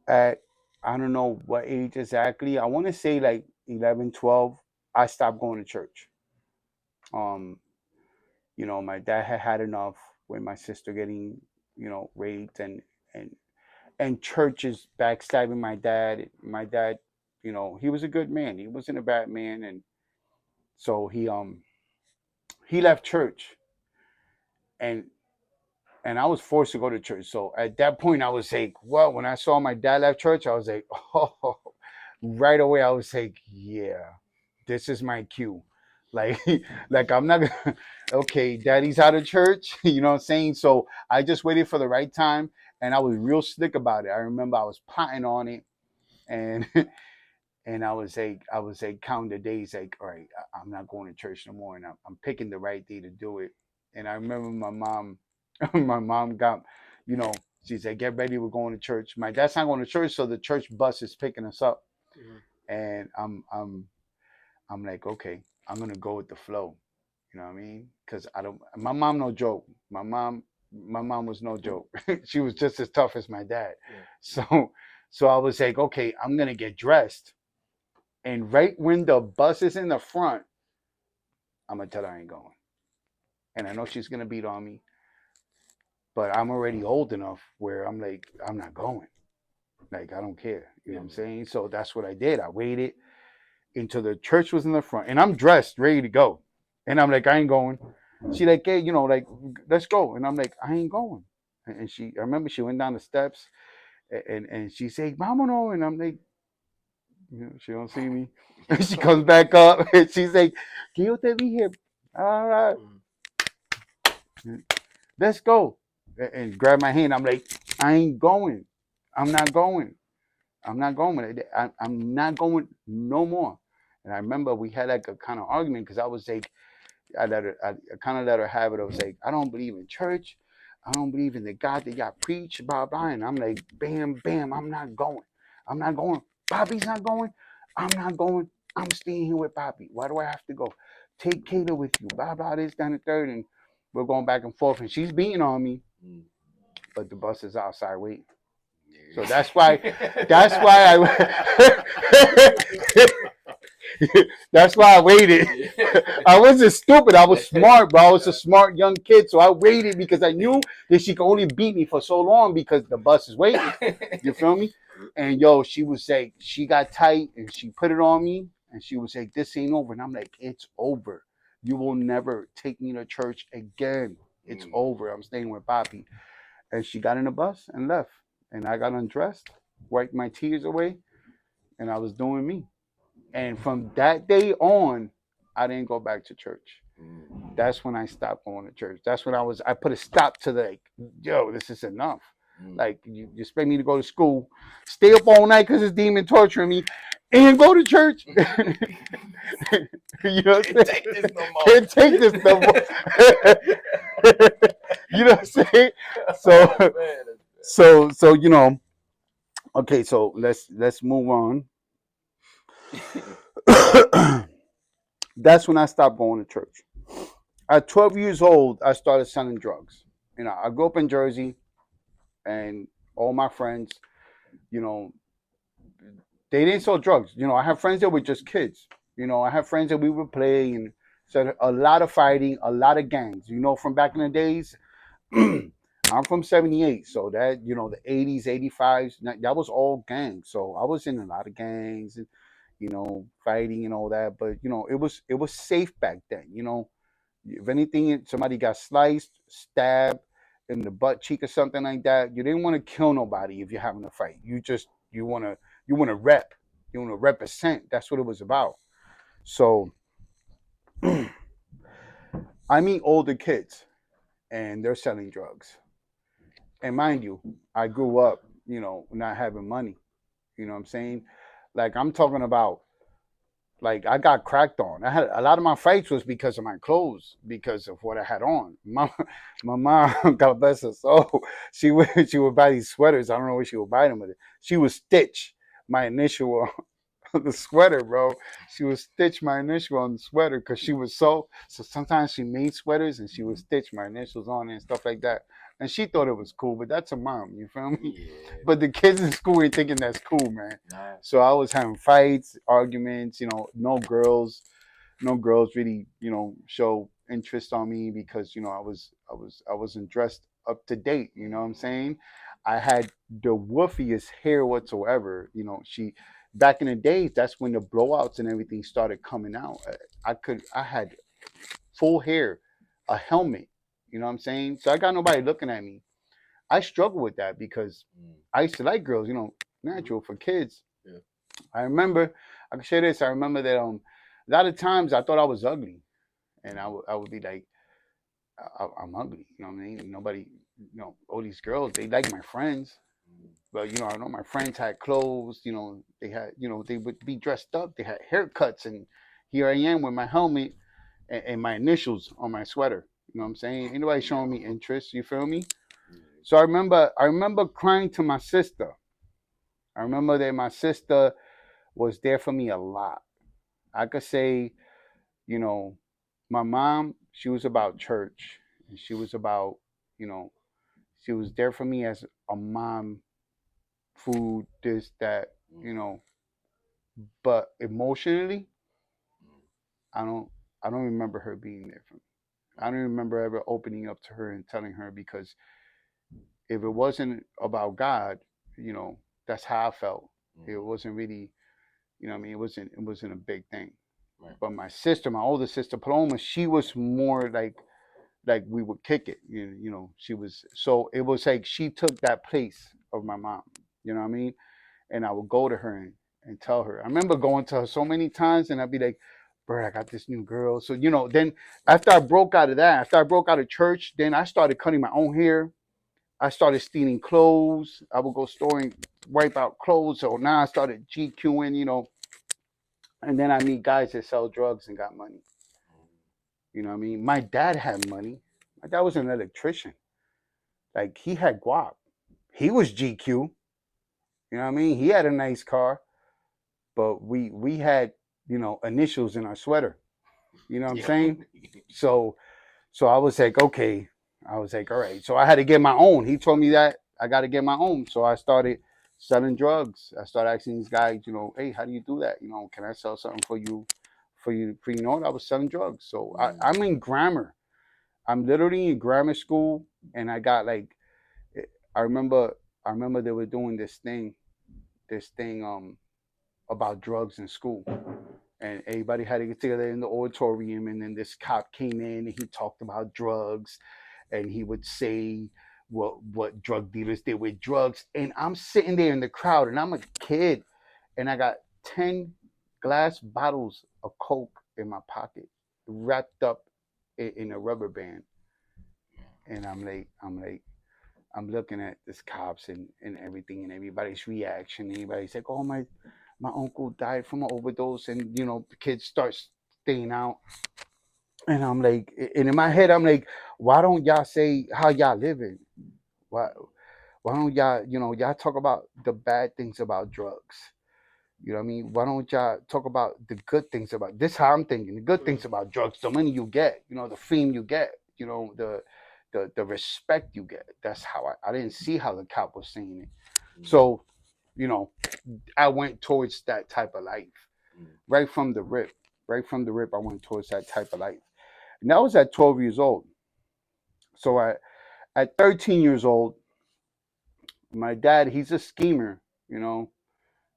at I don't know what age exactly. I want to say like 11, 12. I stopped going to church. Um, my dad had had enough with my sister getting, raped and and churches backstabbing my dad. My dad, he was a good man. He wasn't a bad man, and so he left church, and I was forced to go to church. So at that point, I was like, well, when I saw my dad left church, I was like, oh, right away, I was like, yeah, this is my cue. Like, like I'm not gonna, okay, daddy's out of church, you know what I'm saying? So I just waited for the right time and I was real slick about it. I remember I was plotting on it and and I was like counting the days, like, all right, I'm not going to church no more, and I'm picking the right day to do it. And I remember my mom, my mom got, you know, she said, "Get ready, we're going to church." My dad's not going to church, so the church bus is picking us up, and I'm like, okay, I'm gonna go with the flow. You know what I mean? Because I don't. My mom no joke. My mom was no joke. She was just as tough as my dad. So I was like, okay, I'm gonna get dressed. And right when the bus is in the front, I'm gonna tell her I ain't going. And I know she's gonna beat on me, but I'm already old enough where I'm like, I'm not going. Like I don't care. You know what I'm saying? So that's what I did. I waited until the church was in the front, and I'm dressed, ready to go. And I'm like, I ain't going. She like, hey, like, let's go. And I'm like, I ain't going. And I remember she went down the steps, and she said, "Vámonos," and I'm like, she don't see me. She comes back up and she's like, "Que yo te dije, all right, let's go," and grab my hand. I'm like, I ain't going. I'm not going. I'm not going. I'm not going no more. And I remember we had like a kind of argument because I was like, I kind of let her have it. I was like, I don't believe in church. I don't believe in the God that y'all preach, blah, blah. And I'm like, bam, bam, I'm not going. I'm not going. Bobby's not going. I'm not going. I'm staying here with Bobby. Why do I have to go? Take Kayla with you, blah, blah, this, down the third. And we're going back and forth. And she's beating on me, but the bus is outside waiting. So that's why that's why I waited. I wasn't stupid. I was smart, bro. I was a smart young kid. So I waited because I knew that she could only beat me for so long because the bus is waiting. You feel me? And yo, she was like, she got tight and she put it on me. And she was like, this ain't over. And I'm like, it's over. You will never take me to church again. It's over. I'm staying with Papi. And she got in the bus and left. And I got undressed, wiped my tears away, and I was doing me. And from that day on, I didn't go back to church. That's when I stopped going to church. That's when I put a stop to the, like, yo, this is enough. Like, you expect me to go to school, stay up all night because this demon torturing me, and go to church. You know what I'm saying? Can't take this no more. You know what I'm saying? So you know, okay, so let's move on. That's when I stopped going to church. At 12 years old, I started selling drugs. You know, I grew up in Jersey, and all my friends, you know, they didn't sell drugs. You know, I have friends that were just kids. You know, I have friends that we would play and said a lot of fighting, a lot of gangs. You know, from back in the days, I'm from 78, so that, you know, the 80s, 85s, that was all gangs. So I was in a lot of gangs and, you know, fighting and all that. But, you know, it was safe back then. You know, if anything, somebody got sliced, stabbed in the butt cheek or something like that, you didn't want to kill nobody if you're having a fight. You want to rep. You want to represent. That's what it was about. So I meet older kids and they're selling drugs. And mind you, I grew up, you know, not having money. You know what I'm saying? Like, I'm talking about, like, I got cracked on. I had a lot of my fights was because of my clothes, because of what I had on. My mom, God bless her soul, she would buy these sweaters. I don't know where she would buy them with it. She would stitch my initial the sweater, bro. She would stitch my initial on the sweater because she was so sometimes she made sweaters and she would stitch my initials on it and stuff like that. And she thought it was cool, but that's a mom, you feel me? Yeah. But the kids in school ain't thinking that's cool, man. Nah. So I was having fights, arguments, you know, no girls really, you know, show interest on me because, you know, I wasn't dressed up to date, you know what I'm saying? I had the woofiest hair whatsoever. You know, she back in the days, that's when the blowouts and everything started coming out. I had full hair, a helmet, you know what I'm saying? So I got nobody looking at me. I struggle with that because I used to like girls, you know, natural for kids. Yeah. I remember, I can share this. I remember that a lot of times I thought I was ugly, and I would be like, I'm ugly. You know what I mean? Nobody, you know, all these girls, they like my friends, but, you know, I know my friends had clothes. You know, they had, you know, they would be dressed up. They had haircuts, and here I am with my helmet and my initials on my sweater. You know what I'm saying? Ain't nobody showing me interest. You feel me? So I remember crying to my sister. I remember that my sister was there for me a lot. I could say, you know, my mom, she was about church, and she was about, you know, she was there for me as a mom, food, this, that, you know. But emotionally, I don't I don't remember her being there for me. I don't remember ever opening up to her and telling her, because if it wasn't about God, you know, that's how I felt. It wasn't really, you know what I mean, it wasn't a big thing. Right. But my sister, my older sister Paloma, she was more like we would kick it. You know, she was, so it was like she took that place of my mom. You know what I mean? And I would go to her and tell her. I remember going to her so many times, and I'd be like, "Bro, I got this new girl." So, you know, then after I broke out of that, after I broke out of church, then I started cutting my own hair. I started stealing clothes. I would go store and wipe out clothes. So now I started GQing, you know, and then I meet guys that sell drugs and got money. You know what I mean? My dad had money. My dad was an electrician. Like, he had guap. He was GQ. You know what I mean? He had a nice car, but we had, you know, initials in our sweater. You know what I'm saying? So I was like, okay. I was like, all right. So I had to get my own. He told me that I got to get my own. So I started selling drugs. I started asking these guys, you know, hey, how do you do that? You know, can I sell something for you? You know what? I was selling drugs. So I'm in grammar. I'm literally in grammar school, and I got like, I remember, they were doing this thing, about drugs in school, and everybody had to get together in the auditorium. And then this cop came in and he talked about drugs, and he would say what drug dealers did with drugs. And I'm sitting there in the crowd, and I'm a kid, and I got 10 glass bottles of Coke in my pocket, wrapped up in a rubber band. And I'm looking at this cops and everything and everybody's reaction. Everybody's like, "Oh my uncle died from an overdose," and the kids start staying out. And I'm like, and in my head, I'm like, why don't y'all say how y'all living? Why why don't y'all y'all talk about the bad things about drugs? You know what I mean? Why don't y'all talk about the good things about this? How I'm thinking, the good things about drugs, the money you get, the fame you get, the respect you get. That's how I didn't see how the cop was saying it. So, you know, I went towards that type of life right from the rip. Right from the rip, I went towards that type of life. And that was at 12 years old. So at 13 years old, my dad, he's a schemer, you know.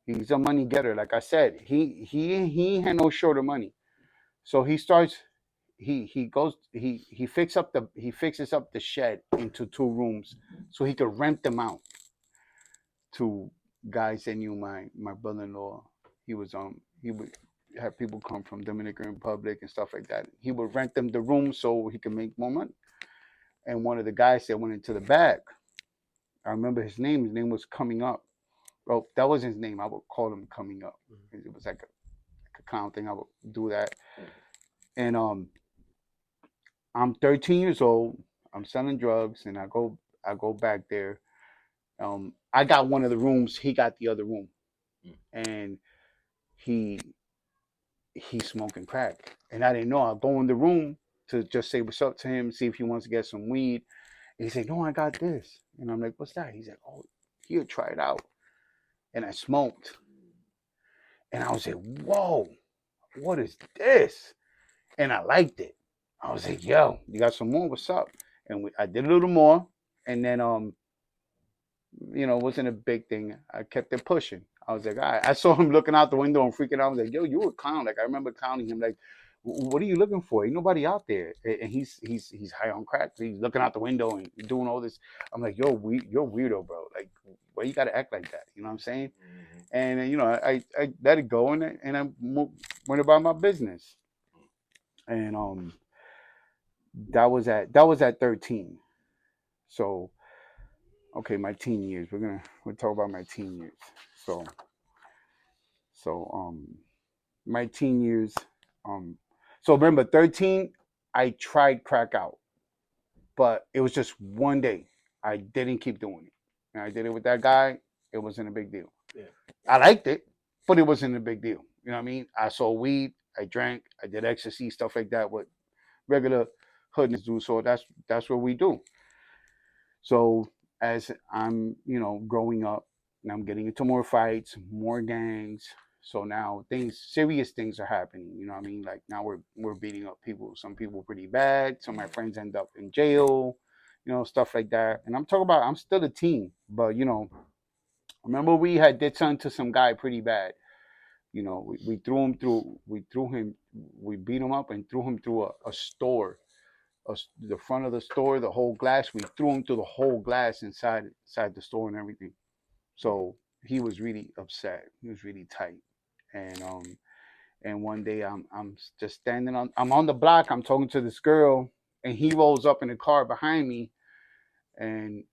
He's a money getter. Like I said, he had no short of money. So he starts he goes he fixes up the shed into 2 rooms so he could rent them out to guys that knew my brother-in-law. He would have people come from Dominican Republic and stuff like that. He would rent them the room so he could make more money. And one of the guys that went into the back, I remember his name. His name was Coming Up. Well, that was his name. I would call him Coming Up. It was like a clown thing. I would do that. And I'm 13 years old. I'm selling drugs, and I go back there. I got one of the rooms. He got the other room, and he he's smoking crack, and I didn't know. I go in the room to just say what's up to him, see if he wants to get some weed. And he said, "No, I got this," and I'm like, "What's that?" He's like, "Oh, here, try it out." And I smoked, and I was like, "Whoa, what is this?" And I liked it. I was like, "Yo, you got some more? What's up?" And I did a little more, and then it wasn't a big thing. I kept it pushing. I was like, all right. I saw him looking out the window and freaking out. I was like, yo, you a clown. Like I remember clowning him. Like, what are you looking for? Ain't nobody out there. And he's high on crack. He's looking out the window and doing all this. I'm like, you're weirdo, bro. Like, why you gotta act like that? You know what I'm saying? And I let it go and I went about my business. And that was at 13. So okay, my teen years. We'll talk about my teen years. So so my teen years. Um, so remember, 13. I tried crack out, but it was just one day. I didn't keep doing it. And I did it with that guy. It wasn't a big deal. Yeah. I liked it, but it wasn't a big deal. You know what I mean? I saw weed. I drank. I did ecstasy, stuff like that. What regular hood niggas do. So that's what we do. So as I'm, growing up and I'm getting into more fights, more gangs. So now serious things are happening. You know what I mean? Like now we're beating up people. Some people pretty bad. Some of my friends end up in jail. Stuff like that. And I'm still a teen, but remember we had did something to some guy pretty bad. We beat him up and threw him through a store, the front of the store, the whole glass. We threw him through the whole glass inside the store and everything. So he was really upset. He was really tight. And one day I'm just I'm on the block. I'm talking to this girl, and he rolls up in the car behind me, and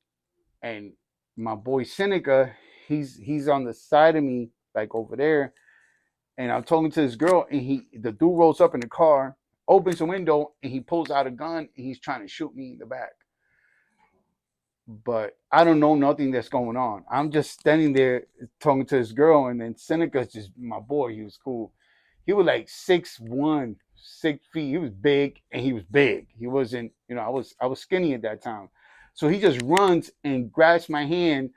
and my boy Seneca, he's on the side of me, like over there, and I'm talking to this girl, and the dude rolls up in the car, opens the window, and he pulls out a gun, and he's trying to shoot me in the back. But I don't know nothing that's going on. I'm just standing there talking to this girl, and then Seneca's just my boy. He was cool. He was like 6'1", 6 feet. He was big, and he was big. He wasn't, I was skinny at that time. So he just runs and grabs my hand,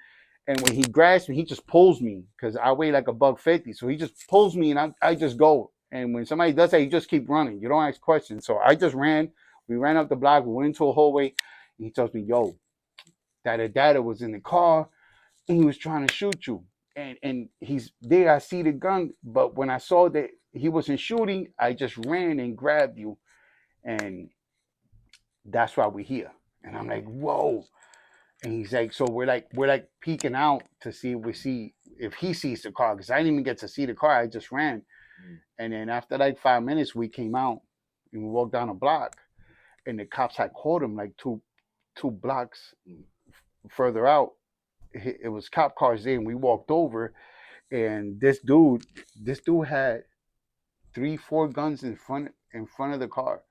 and when he grabs me, he just pulls me because I weigh like $150. So he just pulls me, and I just go. And when somebody does that, you just keep running. You don't ask questions. So I just ran. We ran up the block. We went into a hallway, and he tells me, "Yo, Dada was in the car, and he was trying to shoot you." And he's there. I see the gun, but when I saw that he wasn't shooting. I just ran and grabbed you, and that's why we're here. And I'm like, whoa. And he's like, so we're like peeking out to see if he sees the car, because I didn't even get to see the car. I just ran. And then after like 5 minutes, we came out and we walked down a block, and the cops had caught him like two blocks further out. It was cop cars there, and we walked over, and this dude had 3, 4 guns in front of the car,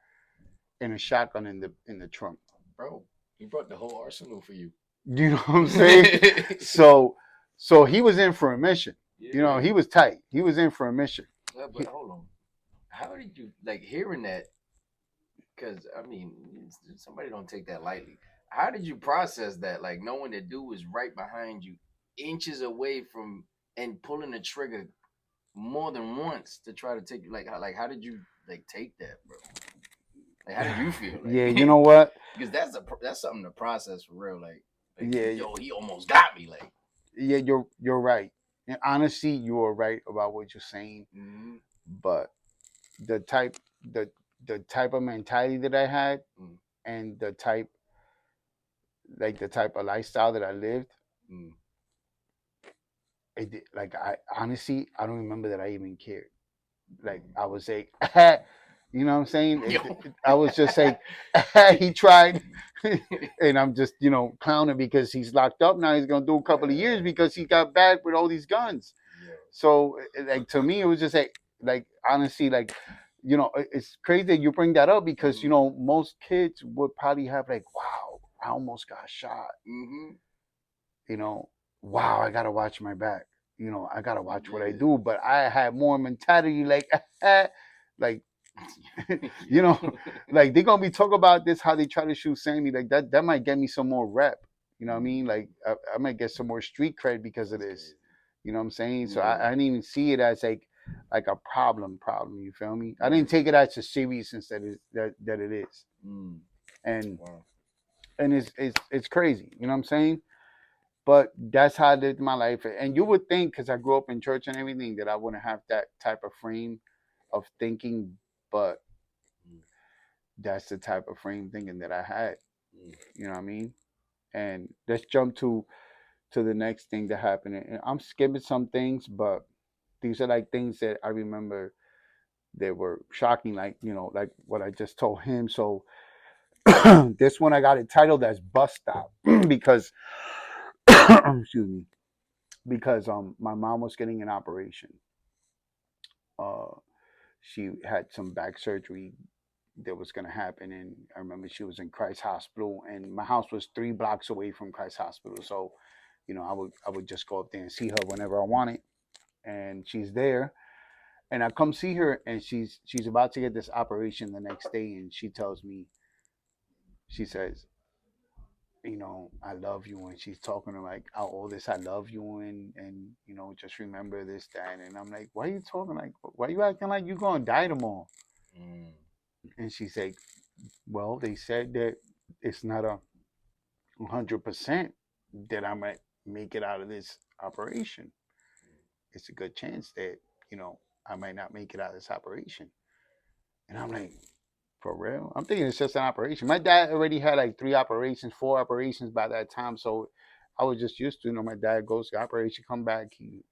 and a shotgun in the trunk. Bro, he brought the whole arsenal for you. You know what I'm saying? So he was in for a mission. Yeah. He was tight. He was in for a mission. Yeah, but hold on. How did you like hearing that? Because I mean, somebody don't take that lightly. How did you process that? Like knowing that dude was right behind you, inches away from, and pulling the trigger more than once to try to take you. Like how did you like take that, bro? Like how did you feel? Like, Yeah, you know what? because that's something to process for real. Like Yeah, yo, he almost got me. Like yeah, you're right. And honestly, you are right about what you're saying. mm-hmm. But the type the type of mentality that I had, and the type of lifestyle that I lived, like I honestly I don't remember that I even cared. Like I was like, you know what I'm saying? I was just like, he tried, and I'm just clowning because he's locked up now. He's gonna do a couple of years because he got back with all these guns. So like to me, it was just like honestly like. It's crazy that you bring that up because most kids would probably have like, wow, I almost got shot. Wow, I gotta watch my back. I gotta watch what I do. But I had more mentality like, like, like they're gonna be talking about this how they try to shoot Sammy. Like that might get me some more rep. You know what I mean? Like I might get some more street cred because of this. You know what I'm saying? So I didn't even see it as like a problem. You feel me? I didn't take it as a seriousness that it is. And and it's crazy. You know what I'm saying? But that's how I lived my life. And you would think, because I grew up in church and everything, that I wouldn't have that type of frame of thinking. But that's the type of frame thinking that I had. You know what I mean? And let's jump to the next thing that happened. And I'm skipping some things, but these are like things that I remember that were shocking, like like what I just told him. So this one I got it titled as Bus Stop because excuse me, because my mom was getting an operation. She had some back surgery that was going to happen, and I remember she was in Christ Hospital, and my house was 3 blocks away from Christ Hospital. So I would just go up there and see her whenever I wanted. And she's there, and I come see her, and she's about to get this operation the next day, and she tells me, she says, I love you. And she's talking to like all this, I love you, and just remember this, that. And I'm like, why are you talking like, why are you acting like you're gonna die tomorrow? And she's like, well, they said that it's not 100% that I might make it out of this operation. It's a good chance that I might not make it out of this operation. And I'm like, for real? I'm thinking it's just an operation. My dad already had like 3 operations, 4 operations by that time. So I was just used to, my dad goes to operation, come back, he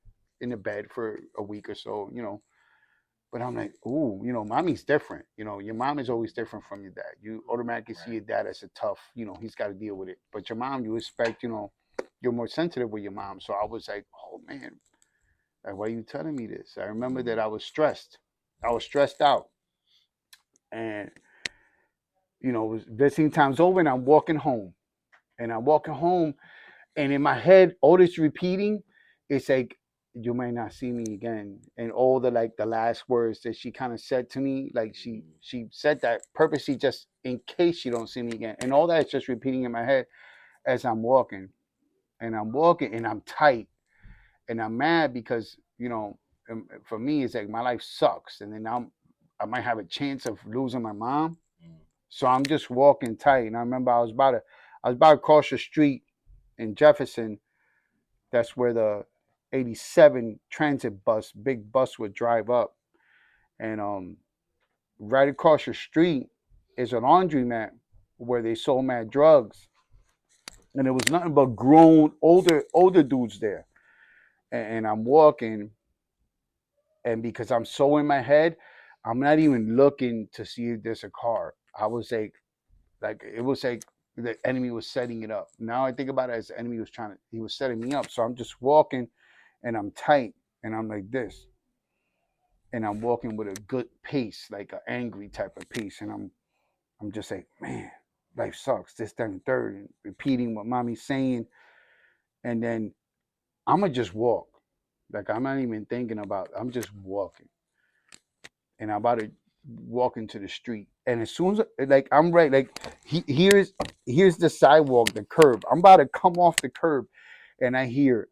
in the bed for a week or so, But I'm like, ooh, mommy's different. Your mom is always different from your dad. You automatically see your dad as a tough, he's got to deal with it. But your mom, you expect, you're more sensitive with your mom. So I was like, oh man, like, why are you telling me this? I remember that I was stressed. I was stressed out. And it was visiting time's over, and I'm walking home. And in my head, all this repeating, it's like, you may not see me again. And all the last words that she kind of said to me, like she said that purposely just in case you don't see me again. And all that is just repeating in my head as I'm walking. And I'm tight. And I'm mad because, for me, it's like my life sucks. And then I might have a chance of losing my mom. So I'm just walking tight. And I remember I was about to cross the street in Jefferson. That's where the 87 transit bus, big bus, would drive up. And right across the street is an laundromat where they sold mad drugs, and there was nothing but grown older dudes there. And I'm walking, and because I'm so in my head, I'm not even looking to see if there's a car. I was like it was like the enemy was setting it up. Now I think about it as the enemy was he was setting me up. So I'm just walking, and I'm tight, and I'm like this, and I'm walking with a good pace, like an angry type of pace, and I'm just like, man, life sucks. This, that, and third, and repeating what mommy's saying, and then I'ma just walk. Like I'm not even thinking about. I'm just walking, and I'm about to walk into the street. And as soon as like I'm right, like here's the sidewalk, the curb. I'm about to come off the curb, and I hear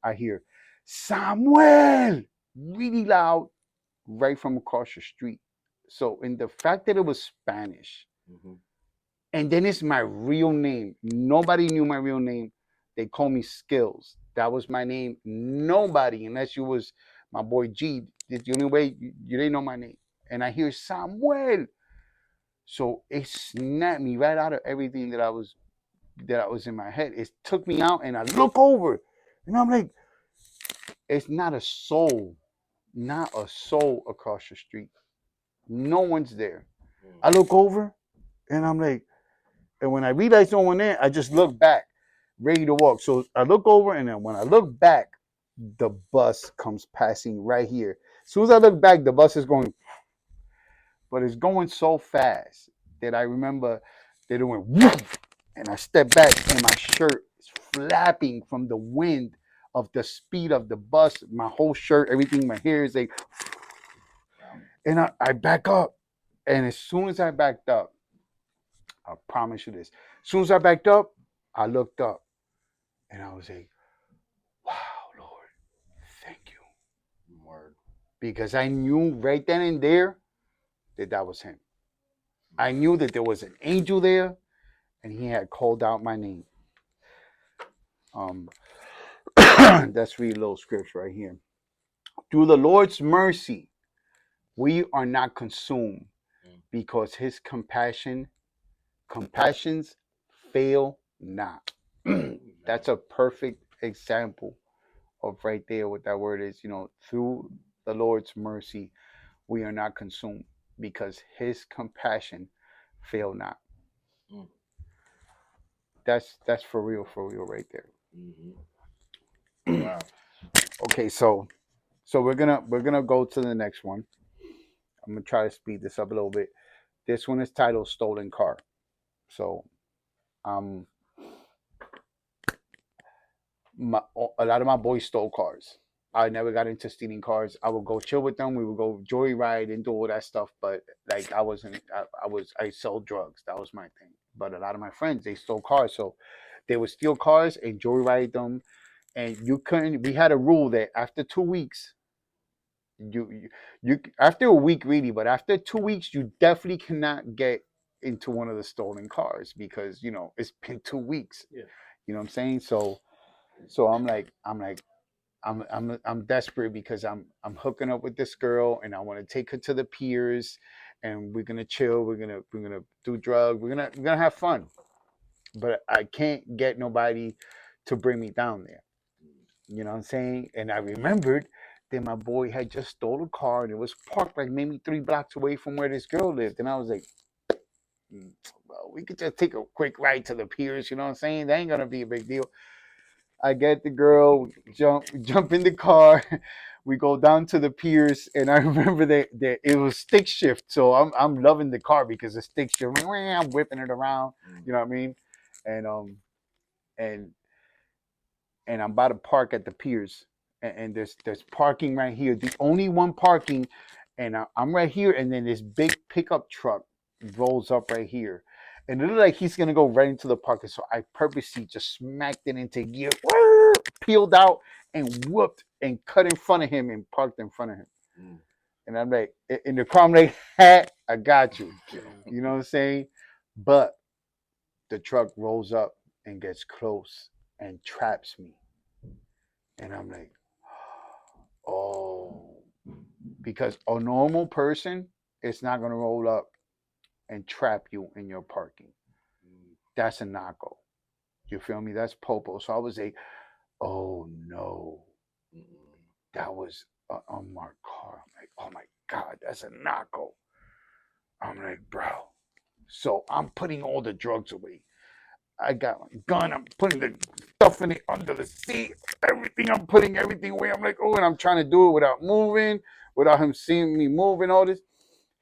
Samuel really loud right from across the street. So in the fact that it was Spanish, Mm-hmm. and then it's my real name. Nobody knew my real name. They call me Skills. That was my name. Nobody, unless you was my boy G, the only way you didn't know my name. And I hear Samuel. So it snapped me right out of everything that was in my head. It took me out, and I look over, and I'm like, it's not a soul, not a soul across the street. No one's there. I look over, and I'm like, and when I realize no one there, I just look back, ready to walk. So I look over, and then when I look back, the bus comes passing right here. As soon as I look back, the bus is going, but it's going so fast that I remember that it went woof, and I step back, and my shirt is flapping from the wind of the speed of the bus. My whole shirt, everything, my hair is like, and I back up. And as soon as I backed up, I promise you this. As soon as I backed up, I looked up, and I was like, wow, Lord, thank you. Word. Because I knew right then and there that was him. I knew that there was an angel there, and he had called out my name. Um, let's read a little scripture right here. Through the Lord's mercy, we are not consumed, because his compassions fail not. That's a perfect example of right there what that word is. Through the Lord's mercy, we are not consumed, because his compassion fail not. Mm. That's for real right there. Mm-hmm. Wow. Okay, so we're gonna go to the next one. I'm gonna try to speed this up a little bit. This one is titled "Stolen Car." So, um, a lot of my boys stole cars. I never got into stealing cars. I would go chill with them. We would go joyride and do all that stuff. But like I wasn't. I sold drugs. That was my thing. But a lot of my friends, they stole cars. So they would steal cars and joyride them. And you couldn't. We had a rule that after 2 weeks, you after a week really, but after 2 weeks, you definitely cannot get into one of the stolen cars, because it's been 2 weeks. Yeah. You know what I'm saying? So I'm desperate, because I'm hooking up with this girl, and I want to take her to the piers, and we're gonna chill. We're gonna do drugs. We're gonna have fun. But I can't get nobody to bring me down there. You know what I'm saying? And I remembered that my boy had just stole a car, and it was parked like maybe 3 blocks away from where this girl lived. And I was like, well, we could just take a quick ride to the piers. You know what I'm saying? That ain't gonna be a big deal. I get the girl, jump in the car. We go down to the piers, and I remember that it was stick shift. So I'm loving the car because the stick shift. I'm whipping it around. You know what I mean? And and and I'm about to park at the piers, and there's parking right here. The only one parking, and I'm right here, and then this big pickup truck rolls up right here, and it looked like he's gonna go right into the parking. So I purposely just smacked it into gear, peeled out, and whooped and cut in front of him and parked in front of him. And I'm like, in the car, I'm like, I got you. You know what I'm saying? But the truck rolls up and gets close and traps me. And I'm like, oh, because a normal person it's not gonna roll up and trap you in your parking. That's a no-go. You feel me? That's popo. So I was like, oh no, that was an unmarked car. I'm like, oh my god, that's a no-go. I'm like, bro. So I'm putting all the drugs away. I got my gun. I'm putting the stuff in it under the seat. Everything. I'm putting everything away. I'm like, oh, and I'm trying to do it without moving, without him seeing me moving. All this.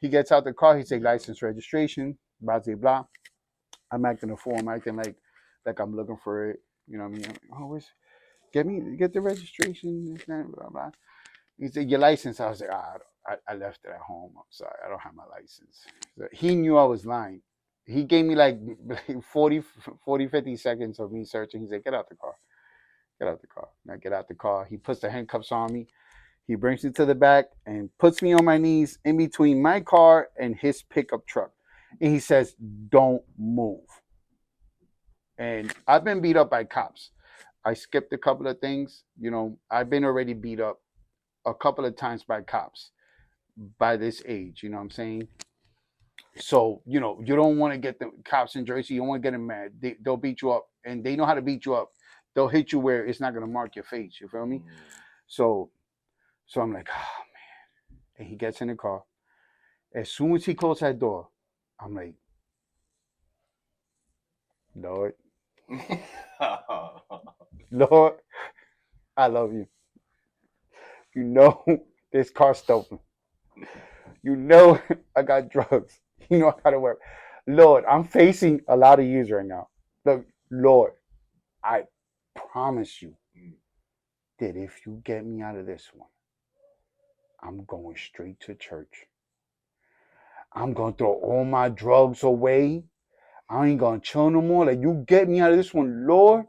He gets out the car. He says, license, registration, blah blah blah. I'm acting a fool. I'm acting like I'm looking for it. You know what I mean? I'm like, oh, get the registration. Blah blah blah. He said, your license. I was like, I left it at home. I'm sorry. I don't have my license. So he knew I was lying. He gave me like 40, 50 seconds of me searching. He said, get out the car. Get out the car. And I get out the car. He puts the handcuffs on me. He brings me to the back and puts me on my knees in between my car and his pickup truck. And he says, don't move. And I've been beat up by cops. I skipped a couple of things. You know, I've been already beat up a couple of times by cops by this age. You know what I'm saying? So, you know, you don't want to get the cops in Jersey. You don't want to get them mad. They'll beat you up, and they know how to beat you up. They'll hit you where it's not going to mark your face. You feel me? So I'm like, oh, man. And he gets in the car. As soon as he closed that door, I'm like, Lord, Lord, I love you. You know this car's stolen. You know I got drugs. You know I got to work. Lord, I'm facing a lot of years right now. Look, Lord, I promise you that if you get me out of this one, I'm going straight to church. I'm going to throw all my drugs away. I ain't going to chill no more. Like, you get me out of this one, Lord,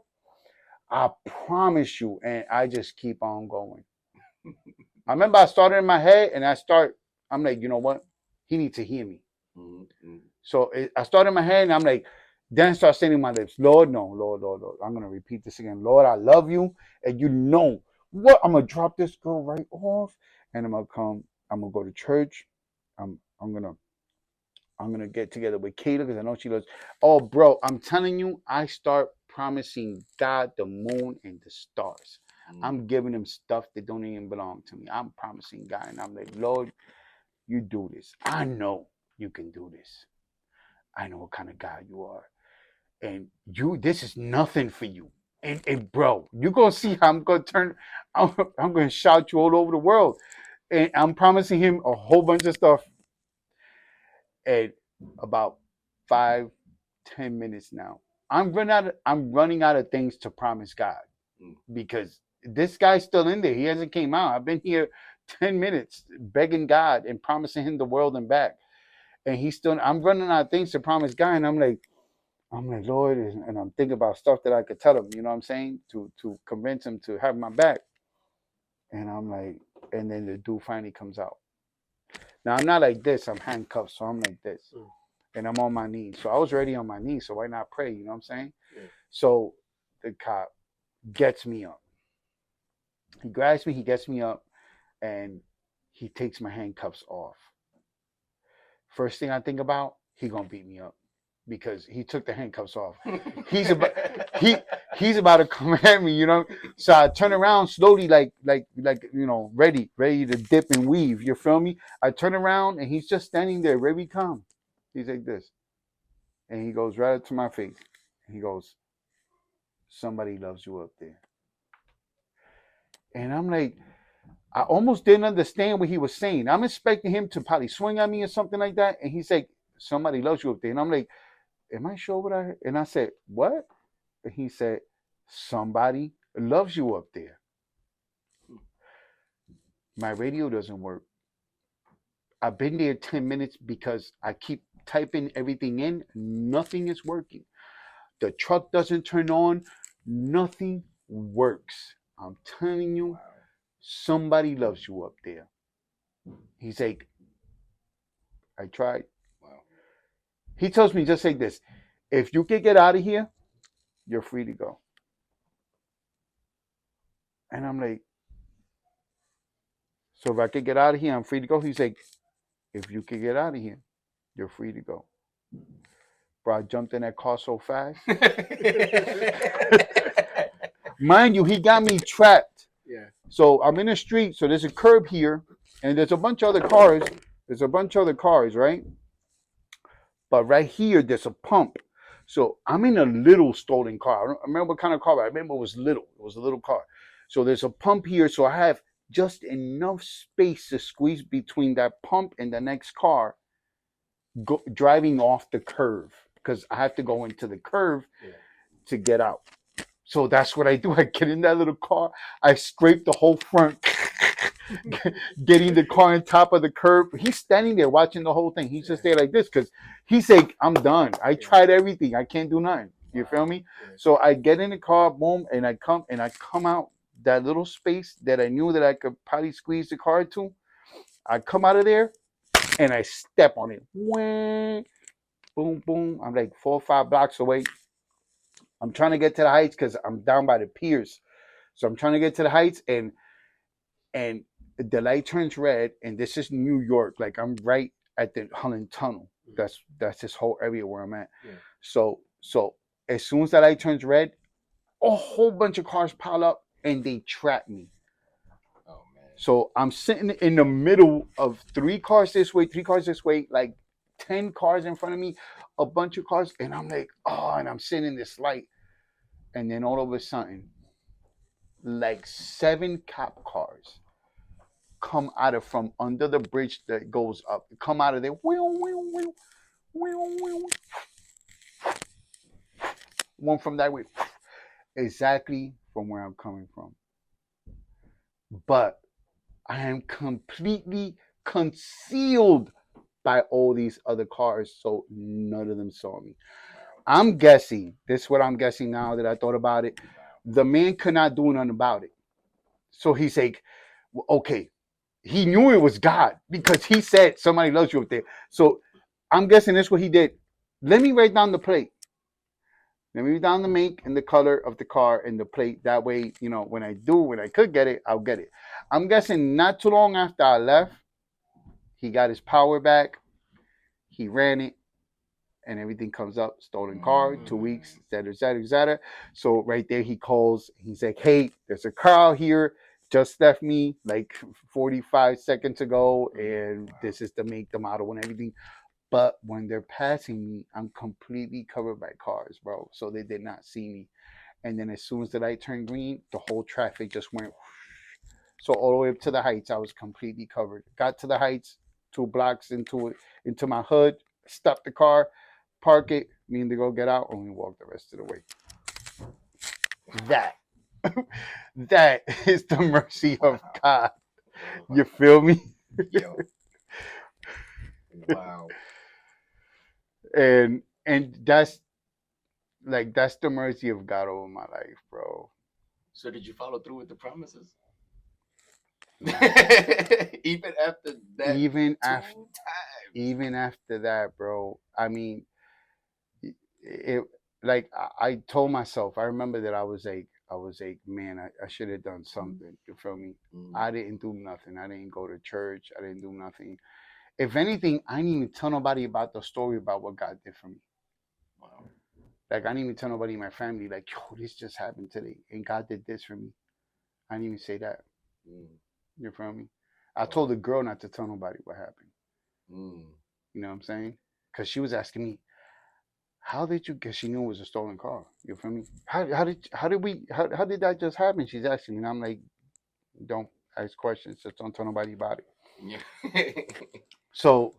I promise you. And I just keep on going. I remember I started in my head and I'm like, you know what? He needs to hear me. So I started in my head and I'm like, then I start saying in my lips, Lord, no, Lord, Lord, Lord. I'm going to repeat this again. Lord, I love you. And you know what? I'm going to drop this girl right off and I'm going to go to church. I'm going to get together with Kayla because I know she loves. Oh, bro, I'm telling you, I start promising God the moon and the stars. I'm giving him stuff that don't even belong to me. I'm promising God and I'm like, Lord, you do this. I know you can do this. I know what kind of God you are. And this is nothing for you. And bro, you're going to see how I'm going to turn, I'm going to shout you all over the world. And I'm promising him a whole bunch of stuff. And about 5-10 minutes now, I'm running out of things to promise God because this guy's still in there. He hasn't came out. I've been here 10 minutes begging God and promising him the world and back. And I'm running out of things to promise God. And I'm like, Lord, and I'm thinking about stuff that I could tell him, you know what I'm saying? To convince him to have my back. And I'm like, and then the dude finally comes out. Now I'm not like this, I'm handcuffed, so I'm like this. And I'm on my knees. So I was already on my knees, so why not pray? You know what I'm saying? Yeah. So the cop gets me up. He grabs me, he gets me up, and he takes my handcuffs off. First thing I think about, he gonna beat me up because he took the handcuffs off. He's about to come at me, you know. So I turn around slowly, like you know, ready to dip and weave. You feel me? I turn around and he's just standing there, very calm. He's like this, and he goes right up to my face. He goes, "Somebody loves you up there," and I'm like, I almost didn't understand what he was saying. I'm expecting him to probably swing at me or something like that, and he's like, "Somebody loves you up there," and I'm like, am I sure what I heard? And I said, what? And he said, somebody loves you up there. My radio doesn't work. I've been there 10 minutes because I keep typing everything in. Nothing is working. The truck doesn't turn on. Nothing works. I'm telling you, somebody loves you up there. He's like, I tried. Wow. He tells me just like this. If you can get out of here, you're free to go. And I'm like, so if I could get out of here, I'm free to go. He's like, if you could get out of here, you're free to go. Bro, I jumped in that car so fast. Mind you, he got me trapped. Yeah. So I'm in the street. So there's a curb here, and there's a bunch of other cars. There's a bunch of other cars, right? But right here, there's a pump. So I'm in a little stolen car. I don't remember what kind of car, but I remember it was little. It was a little car. So there's a pump here. So I have just enough space to squeeze between that pump and the next car driving off the curve because I have to go into the curve to get out. So that's what I do. I get in that little car. I scrape the whole front, getting the car on top of the curb. He's standing there watching the whole thing. He's just there like this because he's like, I'm done. I tried everything. I can't do nothing. You feel me? So I get in the car, boom, and I come out that little space that I knew that I could probably squeeze the car to. I come out of there and I step on it. Boom, boom. I'm like 4 or 5 blocks away. I'm trying to get to the heights because I'm down by the piers. So I'm trying to get to the heights and the light turns red and this is New York. Like I'm right at the Holland Tunnel. That's this whole area where I'm at. Yeah. So as soon as that light turns red, a whole bunch of cars pile up and they trap me. Oh man. So I'm sitting in the middle of 3 cars this way, 3 cars this way, like 10 cars in front of me, a bunch of cars, and I'm like, oh, and I'm sitting in this light. And then all of a sudden, like 7 cop cars come out of from under the bridge that goes up. Come out of there. One from that way. Exactly from where I'm coming from. But I am completely concealed by all these other cars, so none of them saw me. I'm guessing, this is what I'm guessing now that I thought about it, the man could not do nothing about it. So he's like, okay, he knew it was God because he said somebody loves you up there. So I'm guessing that's what he did. Let me write down the plate. Let me write down the make and the color of the car and the plate. That way, you know, when I could get it, I'll get it. I'm guessing not too long after I left, he got his power back. He ran it. And everything comes up, stolen car, 2 weeks, et cetera, et cetera, et cetera. So right there, he calls. He's like, hey, there's a car out here. Just left me like 45 seconds ago. And this is the make, the model, and everything. But when they're passing me, I'm completely covered by cars, bro. So they did not see me. And then as soon as the light turned green, the whole traffic just went. So all the way up to the heights, I was completely covered. Got to the heights, 2 blocks into my hood, stopped the car, park it, mean to go get out, and we walk the rest of the way. That is the mercy of God. You feel me? Yo. Wow. And that's the mercy of God over my life, bro. So did you follow through with the promises? Even after that, even after that, bro. I mean, it like I told myself. I remember that I was like, man, I should have done something. You feel me? I didn't do nothing. I didn't go to church. I didn't do nothing. If anything, I didn't even tell nobody about the story about what God did for me. Wow. Like I didn't even tell nobody in my family, like, yo, this just happened today, and God did this for me. I didn't even say that. You feel me? I told the girl not to tell nobody what happened. You know what I'm saying? Because she was asking me, how did you get? She knew it was a stolen car. You feel me? How did that just happen? She's asking me, and I'm like, don't ask questions. Just don't tell nobody about it. Yeah. So,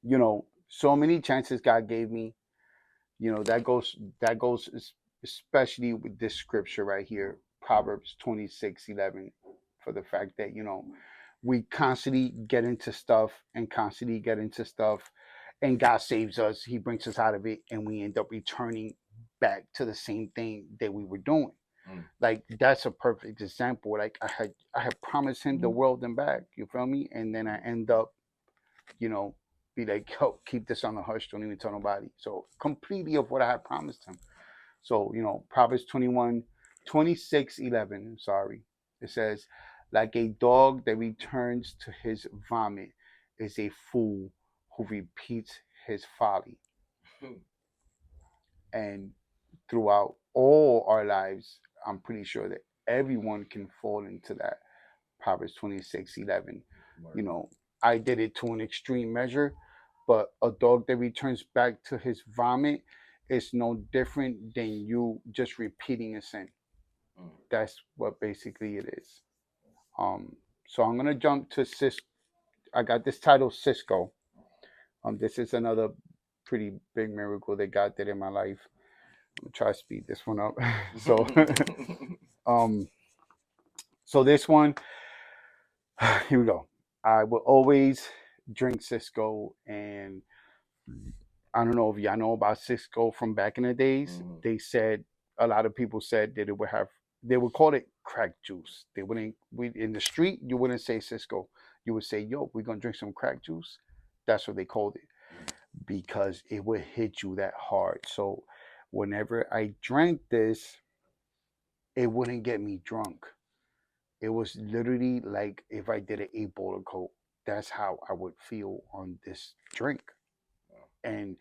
you know, so many chances God gave me. You know, that goes especially with this scripture right here, Proverbs 26:11, for the fact that, you know, we constantly get into stuff and God saves us. He brings us out of it, and we end up returning back to the same thing that we were doing. Like that's a perfect example. Like I had promised him the world and back. You feel me? And then I end up, you know, be like, yo, keep this on the hush. Don't even tell nobody. So completely of what I had promised him. So, you know, Proverbs 26:11. Sorry. It says, Like a dog that returns to his vomit is a fool who repeats his folly. And throughout all our lives, I'm pretty sure that everyone can fall into that. Proverbs 26:11. You know, I did it to an extreme measure, but a dog that returns back to his vomit is no different than you just repeating a sin. That's what basically it is. Um, so I'm gonna jump to Cis. I got this title Cisco. This is another pretty big miracle that God did in my life. I'm gonna try to speed this one up. so, um, so this one, here we go. I will always drink Cisco, and I don't know if y'all know about Cisco from back in the days. They said a lot of people said that it would have. They would call it crack juice. They wouldn't. We in the street, you wouldn't say Cisco. You would say, "Yo, we're gonna drink some crack juice." That's what they called it because it would hit you that hard. So, whenever I drank this, it wouldn't get me drunk. It was literally like if I did an 8 bowl of coke. That's how I would feel on this drink, and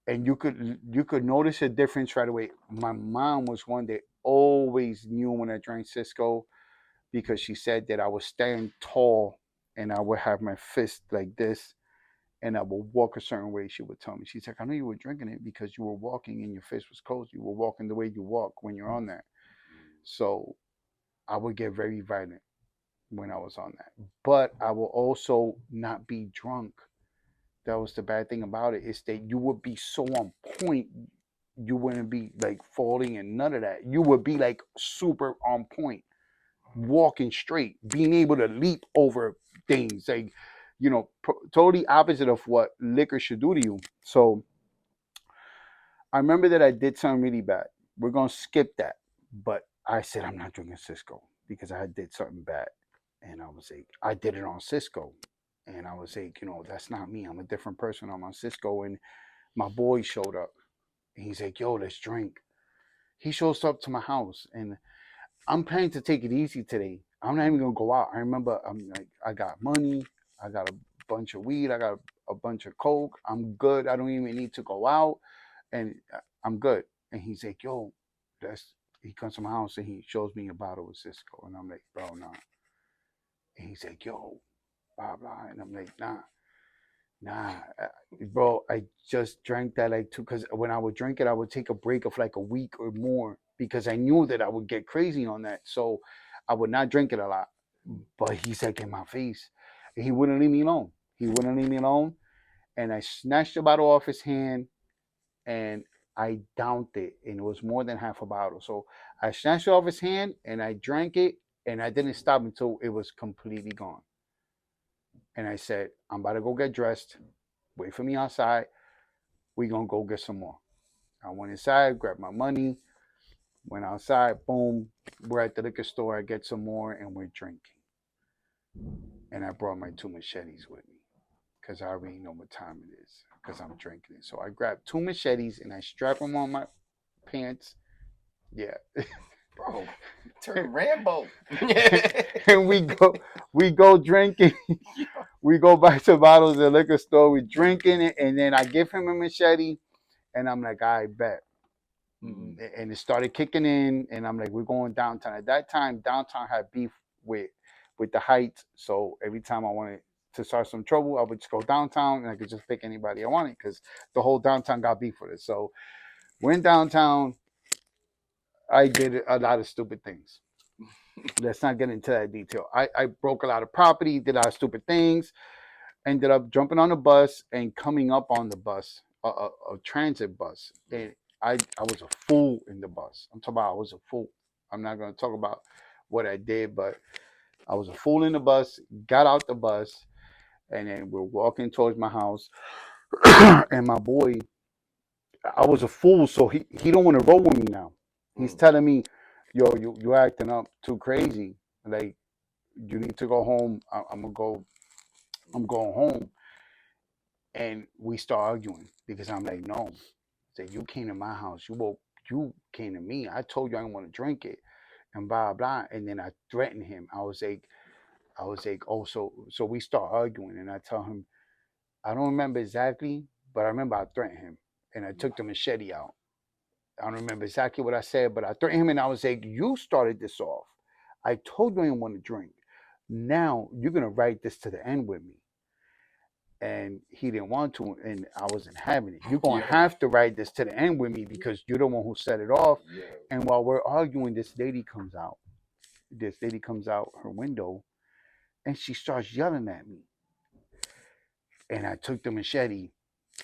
you could notice a difference right away. My mom was one that always knew when I drank Cisco because she said that I would stand tall and I would have my fist like this and I would walk a certain way. She would tell me, she's like, I know you were drinking it because you were walking and your fist was closed. You were walking the way you walk when you're on that. So I would get very violent when I was on that. But I will also not be drunk. That was the bad thing about it is that you would be so on point. You wouldn't be like falling and none of that. You would be like super on point, walking straight, being able to leap over things, like totally opposite of what liquor should do to you. So I remember that I did something really bad. We're gonna skip that, but I said I'm not drinking Cisco because I did something bad, and I was like, I did it on Cisco, and I was like, that's not me. I'm a different person. I'm on Cisco, and my boy showed up, and he's like, yo, let's drink. He shows up to my house, and I'm planning to take it easy today. I'm not even gonna go out. I remember I'm like, I got money, I got a bunch of weed, I got a bunch of coke. I'm good. I don't even need to go out, and I'm good. And he's like, yo, that's. He comes to my house and he shows me a bottle of Cisco, and I'm like, bro, nah. And he's like, yo, blah blah, and I'm like, nah, bro. I just drank that like two because when I would drink it, I would take a break of like a week or more because I knew that I would get crazy on that. So I would not drink it a lot. But he's like in my face, and he wouldn't leave me alone. He wouldn't leave me alone, and I snatched the bottle off his hand, and I downed it, and it was more than half a bottle. So I snatched it off his hand, and I drank it, and I didn't stop until it was completely gone. And I said, I'm about to go get dressed. Wait for me outside. We gonna go get some more. I went inside, grabbed my money, went outside, boom, we're at the liquor store, I get some more, and we're drinking. And I brought my 2 machetes with me because I already know what time it is because I'm drinking it. So I grabbed 2 machetes and I strap them on my pants. Yeah. Bro, turn Rambo. And we go drinking. We go buy some bottles at the liquor store. We drinking it, and then I give him a machete, and I'm like, I bet. And it started kicking in, and I'm like, we're going downtown. At that time, downtown had beef with the Heights, so every time I wanted to start some trouble, I would just go downtown, and I could just pick anybody I wanted because the whole downtown got beef with it. So when downtown, I did a lot of stupid things. Let's not get into that detail. I broke a lot of property, did a lot of stupid things, ended up jumping on a bus and coming up on the bus, a transit bus. And I was a fool in the bus. I'm talking about I was a fool. I'm not going to talk about what I did, but I was a fool in the bus, got out the bus, and then we're walking towards my house. And my boy, I was a fool, so he don't want to roll with me now. He's telling me, yo, you acting up too crazy. Like, you need to go home. I'm going home. And we start arguing because I'm like, no. Say, you came to my house. You came to me. I told you I didn't want to drink it. And blah blah. And then I threatened him. I was like, I was like, oh, so we start arguing, and I tell him, I don't remember exactly, but I remember I threatened him, and I took the machete out. I don't remember exactly what I said, but I threatened him, and I was like, you started this off. I told you I didn't want to drink. Now you're gonna write this to the end with me. And he didn't want to, and I wasn't having it. You're gonna Yeah. have to write this to the end with me because you're the one who set it off. Yeah. And while we're arguing, this lady comes out. This lady comes out her window, and she starts yelling at me. And I took the machete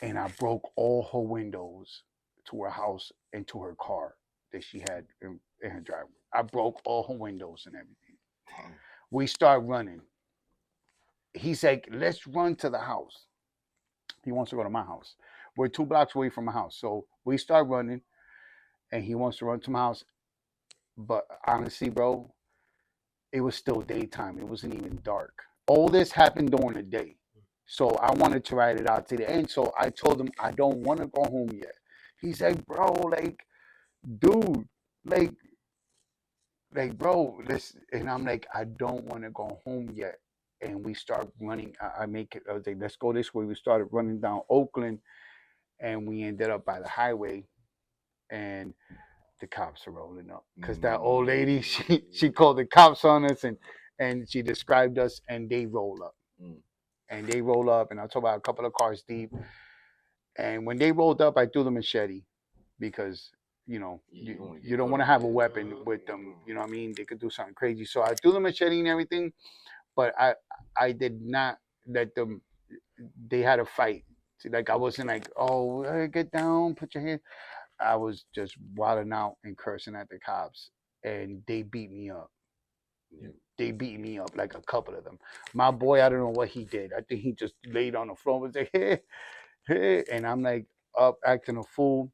and I broke all her windows to her house and to her car that she had in her driveway. I broke all her windows and everything. Dang. We start running. He's like, let's run to the house. He wants to go to my house. We're 2 blocks away from my house. So we start running and he wants to run to my house. But honestly, bro, it was still daytime. It wasn't even dark. All this happened during the day. So I wanted to ride it out to the end. So I told him I don't want to go home yet. He's like, bro, like, dude, like, bro, this, and I'm like, I don't want to go home yet. And we start running. I make it. I was like, let's go this way. We started running down Oakland, and we ended up by the highway, and the cops are rolling up because that old lady, she called the cops on us, and she described us, and they roll up, and they roll up, and I talk about a couple of cars deep, and when they rolled up, I threw the machete because you don't want to have a weapon with them. You know what I mean? They could do something crazy. So I threw the machete and everything, but I did not let them. They had a fight. See, like I wasn't like, oh, hey, get down, put your hand. I was just wilding out and cursing at the cops, and they beat me up. They beat me up, like a couple of them. My boy, I don't know what he did. I think he just laid on the floor and was like, hey, hey, and I'm like up acting a fool.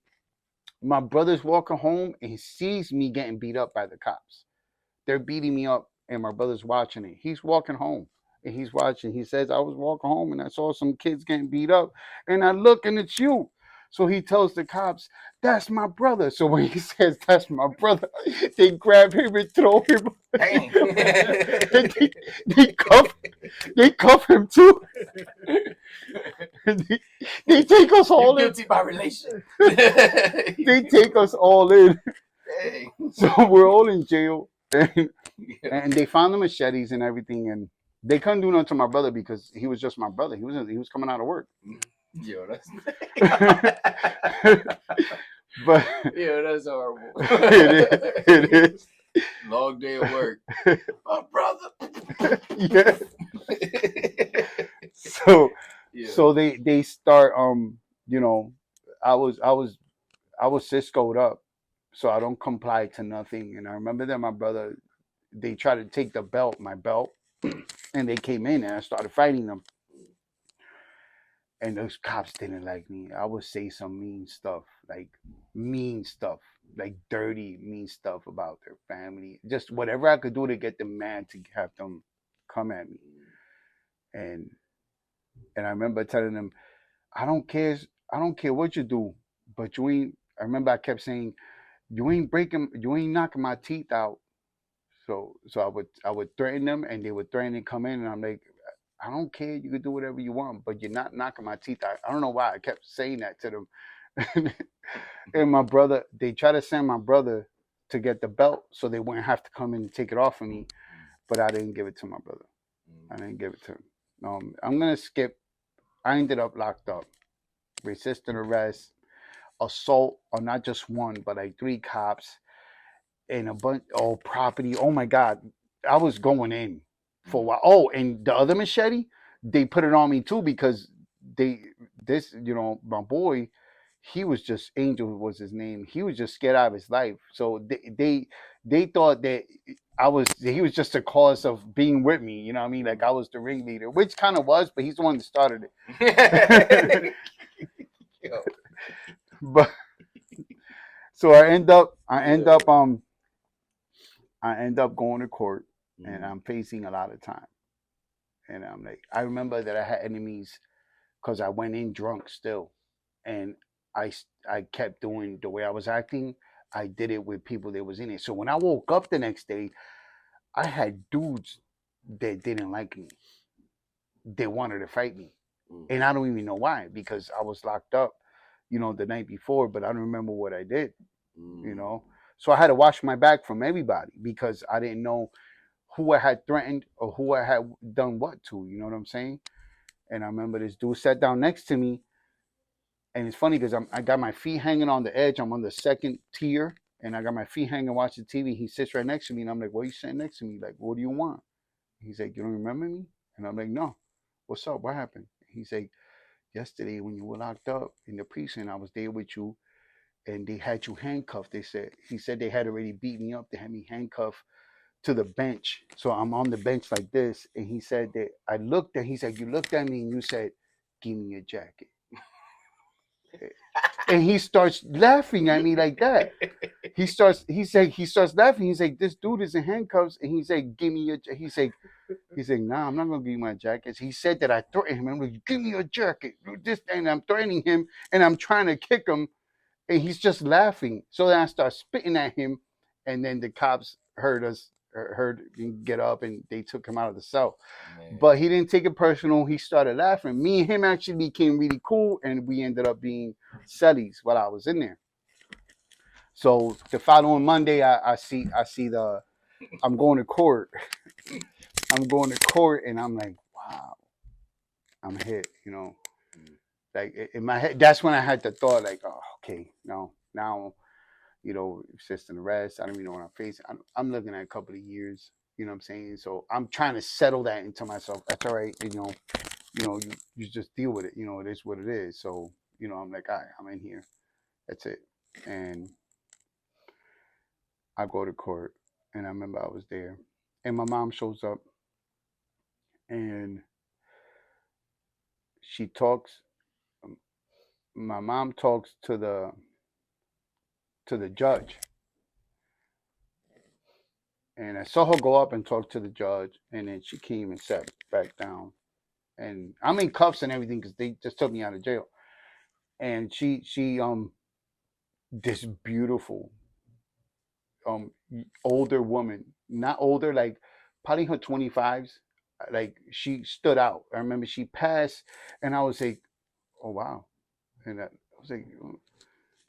My brother's walking home and he sees me getting beat up by the cops. They're beating me up, and my brother's watching it. He's walking home and he's watching. He says, I was walking home and I saw some kids getting beat up, and I look and it's you. So he tells the cops, that's my brother. So when he says that's my brother, they grab him and throw him. Dang. And they cuff him too. They take us You're all in. guilty by relation. They take us all in. Dang. So we're all in jail. And they found the machetes and everything, and they couldn't do nothing to my brother because he was just my brother. He was coming out of work. Yo, that's But yo, that's horrible. it is. Long day of work. My brother. Yeah. So Yeah. so they start you know I was Cisco'd up, so I don't comply to nothing. And I remember that my brother, they tried to take my belt, and they came in and I started fighting them. And those cops didn't like me. I would say some mean stuff, like dirty, mean stuff about their family. Just whatever I could do to get them mad to have them come at me. And I remember telling them, I don't care. I don't care what you do, but you ain't. I remember I kept saying, you ain't knocking my teeth out. So I would threaten them, and they would threaten to come in, and I'm like, I don't care. You can do whatever you want, but you're not knocking my teeth out. I don't know why I kept saying that to them. And my brother, they tried to send my brother to get the belt so they wouldn't have to come in and take it off of me, but I didn't give it to my brother. I didn't give it to him. I'm gonna skip. I ended up locked up, resisting arrest, assault on not just one but like 3 cops, and a bunch property. Oh my God, I was going in for a while. Oh, and the other machete, they put it on me too because they my boy, he was just Angel was his name. He was just scared out of his life. So they thought that he was just the cause of being with me. You know what I mean? Like I was the ringleader, which kind of was, but he's the one that started it. Yo. But so I end up going to court, and I'm facing a lot of time. And I'm like, I remember that I had enemies because I went in drunk still, and I I kept doing the way I was acting. I did it with people that was in it. So when I woke up the next day, I had dudes they didn't like me. They wanted to fight me. Mm. And I don't even know why, because I was locked up, the night before, but I don't remember what I did, you Mm. know. So I had to watch my back from everybody because I didn't know who I had threatened or who I had done what to, you know what I'm saying? And I remember this dude sat down next to me, and it's funny because I got my feet hanging on the edge. I'm on the second tier, and I got my feet hanging watching TV. He sits right next to me, and I'm like, "What are you sitting next to me? Like, what do you want?" He's like, "You don't remember me?" And I'm like, "No. What's up? What happened?" He's like, "Yesterday when you were locked up in the precinct, I was there with you, and they had you handcuffed." He said they had already beat me up. They had me handcuffed to the bench, so I'm on the bench like this. And he said that I looked at. He said, "You looked at me and you said, 'Give me your jacket.'" And he starts laughing at me like that. He starts laughing. He's like, "This dude is in handcuffs," and he's like, "Give me your." He's like, "Nah, I'm not gonna give you my jacket." He said that I threatened him. I'm like, "Give me your jacket." This and I'm threatening him, and I'm trying to kick him, and he's just laughing. So then I start spitting at him, and then the cops heard me get up, and they took him out of the cell. Man. But he didn't take it personal. He started laughing. Me and him actually became really cool, and we ended up being cellies while I was in there. So the following Monday, I see I'm going to court. I'm going to court, and I'm like, wow, I'm hit. Mm. Like in my head, that's when I had the thought, like, oh, okay, no, now, resisting arrest. I don't even know what I'm facing. I'm looking at a couple of years. You know what I'm saying? So I'm trying to settle that into myself. That's all right. You just deal with it. It is what it is. So I'm like, all right, I'm in here. That's it. And I go to court, and I remember I was there, and my mom shows up, and she talks. My mom talks to the judge, and I saw her go up and talk to the judge, and then she came and sat back down, and I'm in cuffs and everything because they just took me out of jail, and she this beautiful older woman, not older, like probably her 25s, like she stood out. I remember she passed, and I was like, oh wow. And I was like,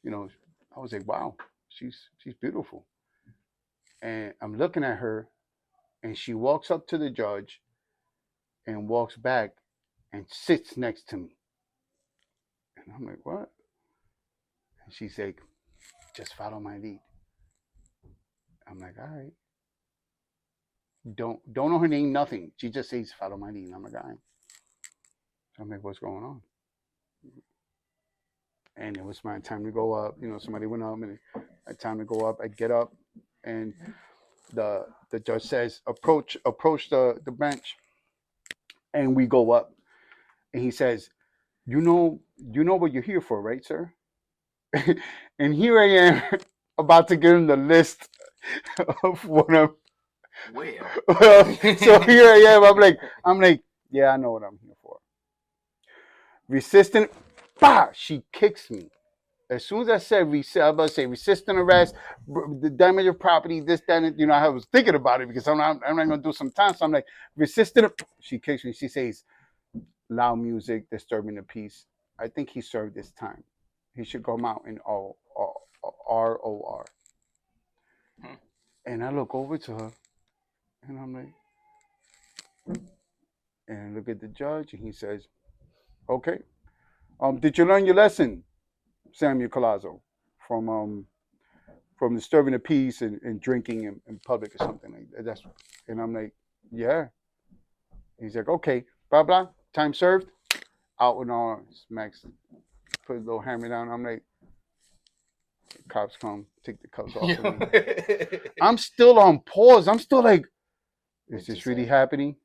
you know, I was like, wow, she's beautiful. And I'm looking at her, and she walks up to the judge and walks back and sits next to me. And I'm like, what? And she's like, just follow my lead. I'm like, all right. Don't know her name, nothing. She just says, follow my lead. And I'm like, all right. So I'm like, what's going on? And it was my time to go up. Somebody went up, and my time to go up. I get up, and the judge says, approach the bench, and we go up. And he says, you know what you're here for, right, sir? And here I am about to give him the list of what I'm. Well. So here I am. I'm like, yeah, I know what I'm here for. Resistant. Bah! She kicks me. As soon as I said I'm about to say resistant arrest, the damage of property, this, that, and, I was thinking about it because I'm not going to do some time. So I'm like, resistant. She kicks me. She says, loud music, disturbing the peace. I think he served his time. He should come out in ROR. Hmm. And I look over to her, and I'm like, and I look at the judge, and he says, okay, did you learn your lesson, Samuel Colazo, from disturbing the peace and drinking in public or something like that? And I'm like, yeah. He's like, okay, blah blah, time served, out and all. Smacks, put a little hammer down. I'm like, cops come, take the cuffs off of me. I'm still on pause. I'm still like, is this really happening?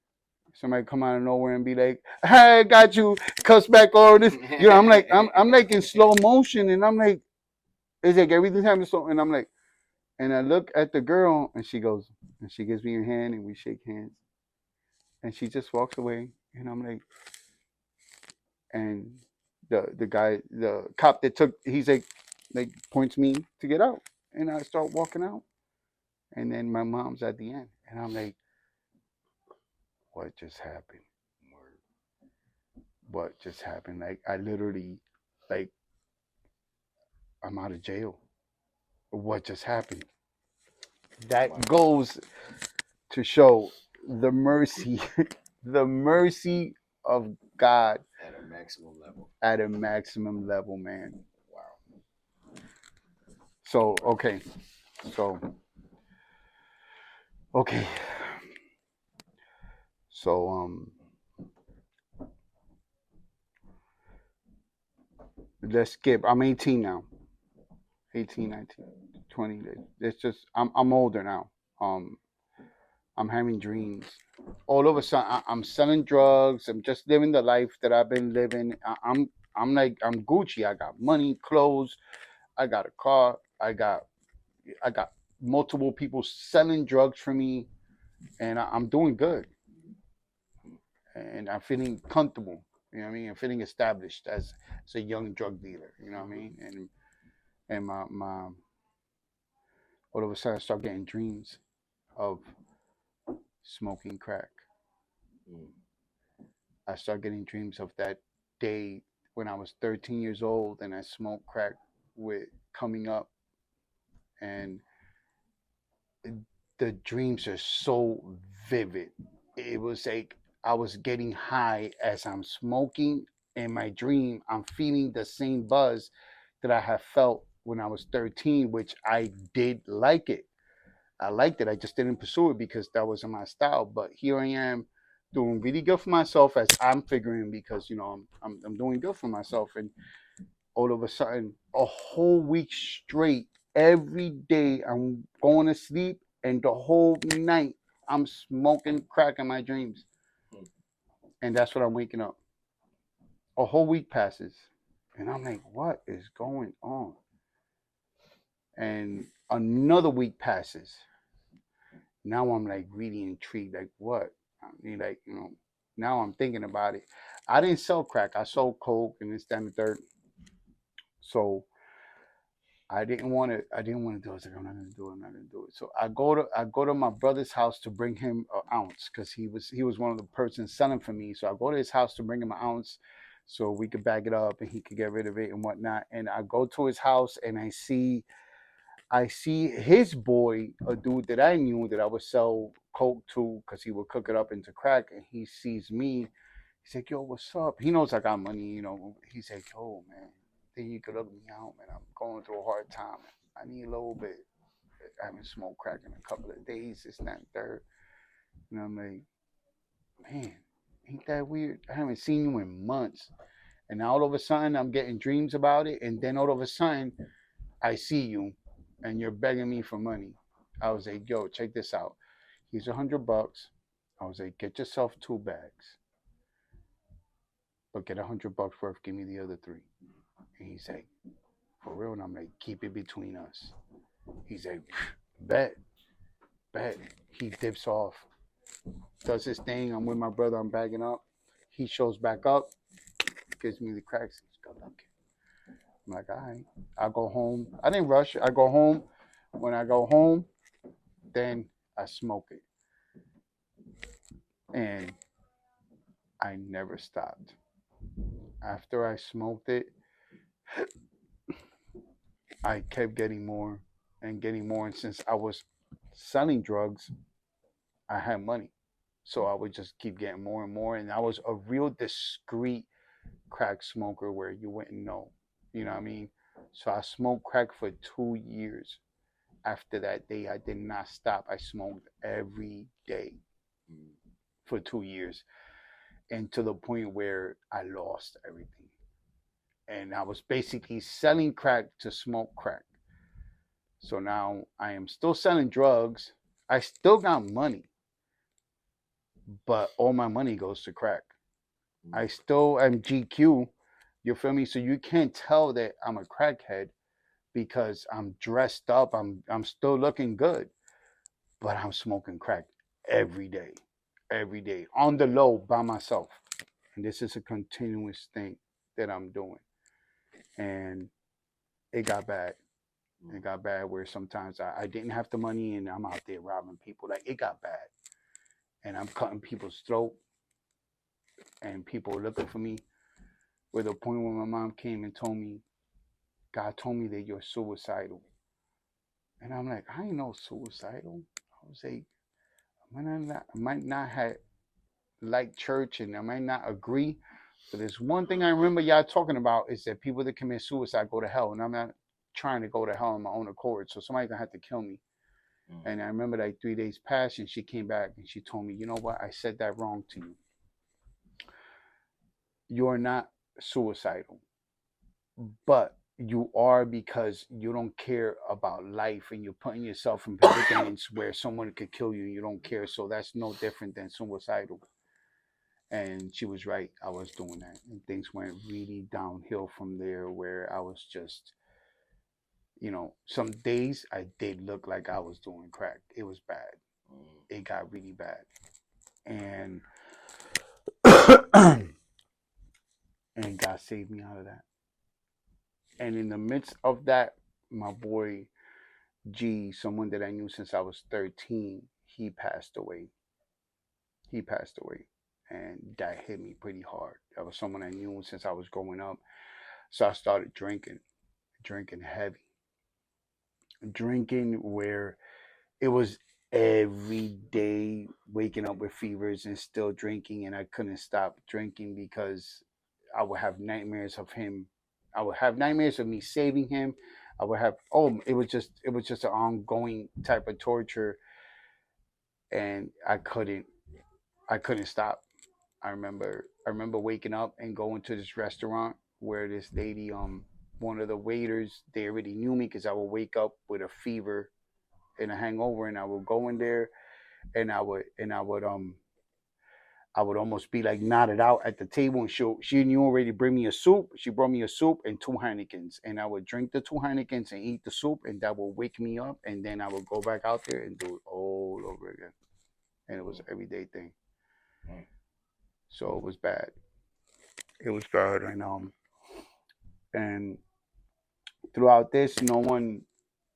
Somebody come out of nowhere and be like, "Hey, I got you, cuss back all this." I'm like in slow motion, and I'm like, it's like everything's happening slow, and I'm like, and I look at the girl, and she goes, and she gives me her hand, and we shake hands, and she just walks away, and I'm like, and the guy, the cop that took, he's like points me to get out, and I start walking out, and then my mom's at the end, and I'm like, what just happened? Word. What just happened? Like I literally, like I'm out of jail. What just happened? Wow. That goes to show the mercy, the mercy of God At a maximum level. at a maximum level, man. Wow. So okay, so okay, so let's skip. I'm 18 now. 18, 19, 20. It's just I'm older now. Um, I'm having dreams. All of a sudden, I'm selling drugs. I'm just living the life that I've been living. I'm like I'm Gucci. I got money, clothes. I got a car. I got multiple people selling drugs for me, and I'm doing good. And I'm feeling comfortable. You know what I mean? I'm feeling established as a young drug dealer. You know what I mean? And my all of a sudden I start getting dreams of smoking crack. Mm. I start getting dreams of that day when I was 13 years old and I smoked crack with coming up, and the dreams are so vivid. It was like I was getting high as I'm smoking. In my dream, I'm feeling the same buzz that I have felt when I was 13, which I did like it. I liked it. I just didn't pursue it because that wasn't my style. But here I am doing really good for myself as I'm figuring because I'm doing good for myself, and all of a sudden a whole week straight every day I'm going to sleep and the whole night I'm smoking crack in my dreams, Mm. and that's what I'm waking up. A whole week passes and I'm like, what is going on? And another week passes. Now I'm like really intrigued, like what? I mean, like, now I'm thinking about it. I didn't sell crack. I sold coke and this, that, and the third. So I didn't want to do it. I was like, I'm not gonna do it. I'm not gonna do it. So I go to my brother's house to bring him an ounce because he was one of the persons selling for me. So I go to his house to bring him an ounce so we could bag it up and he could get rid of it and whatnot. And I go to his house and I see his boy, a dude that I knew that I would sell coke to because he would cook it up into crack, and he sees me. He's like, yo, what's up? He knows I got money. He's like, yo, man, think you could help me out, man. I'm going through a hard time. I need a little bit. I haven't smoked crack in a couple of days, this, that, and third. And I'm like, man, ain't that weird? I haven't seen you in months. And now all of a sudden I'm getting dreams about it. And then all of a sudden I see you and you're begging me for money. I was like, yo, check this out. Here's $100. I was like, get yourself 2 bags, but get $100 worth. Give me the other three. And he's like, for real? And I'm like, keep it between us. He's like, bet, bet. He dips off, does his thing. I'm with my brother. I'm bagging up. He shows back up, gives me the cracks. He's good looking. I'm like, all right. I go home. I didn't rush. I go home. When I go home, then I smoke it. And I never stopped. After I smoked it, I kept getting more and getting more. And since I was selling drugs, I had money. So I would just keep getting more and more. And I was a real discreet crack smoker where you wouldn't know. You know what I mean? So I smoked crack for 2 years. After that day, I did not stop. I smoked every day Mm. for 2 years. And to the point where I lost everything. And I was basically selling crack to smoke crack. So now I am still selling drugs. I still got money, but all my money goes to crack. I Mm. still am GQ. You feel me? So you can't tell that I'm a crackhead because I'm dressed up. I'm still looking good, but I'm smoking crack every day on the low by myself. And this is a continuous thing that I'm doing. And it got bad. It Mm. got bad where sometimes I didn't have the money and I'm out there robbing people. Like it got bad. and I'm cutting people's throat, and people were looking for me. With the point where my mom came and told me, God told me that you're suicidal. And I'm like, I ain't no suicidal. I was like, I might not have like church and I might not agree. But there's one thing I remember y'all talking about is that people that commit suicide go to hell. And I'm not trying to go to hell on my own accord. So somebody's gonna have to kill me. And I remember like 3 days passed and she came back and she told me, you know what? I said that wrong to you. You're not suicidal. But you are because you don't care about life and you're putting yourself in predicaments where someone could kill you and you don't care. So that's no different than suicidal. And she was right. I was doing that. And things went really downhill from there where I was just, some days I did look like I was doing crack. It was bad. It got really bad. And and God saved me out of that. And in the midst of that, my boy G, someone that I knew since I was 13, he passed away. He passed away. And that hit me pretty hard. That was someone I knew since I was growing up. So I started drinking heavy. Drinking where it was every day waking up with fevers and still drinking. And I couldn't stop drinking because I would have nightmares of him. I would have nightmares of me saving him. I would have it was just an ongoing type of torture, and I couldn't stop. I remember waking up and going to this restaurant where this lady, one of the waiters, they already knew me because I would wake up with a fever and a hangover, and I would go in there, and I would almost be like nodded out at the table, and she knew already bring me a soup. She brought me a soup and two Heinekens, and I would drink the two Heinekens and eat the soup, and that would wake me up, and then I would go back out there and do it all over again, and it was an everyday thing. So it was bad. It was bad, and throughout this, no one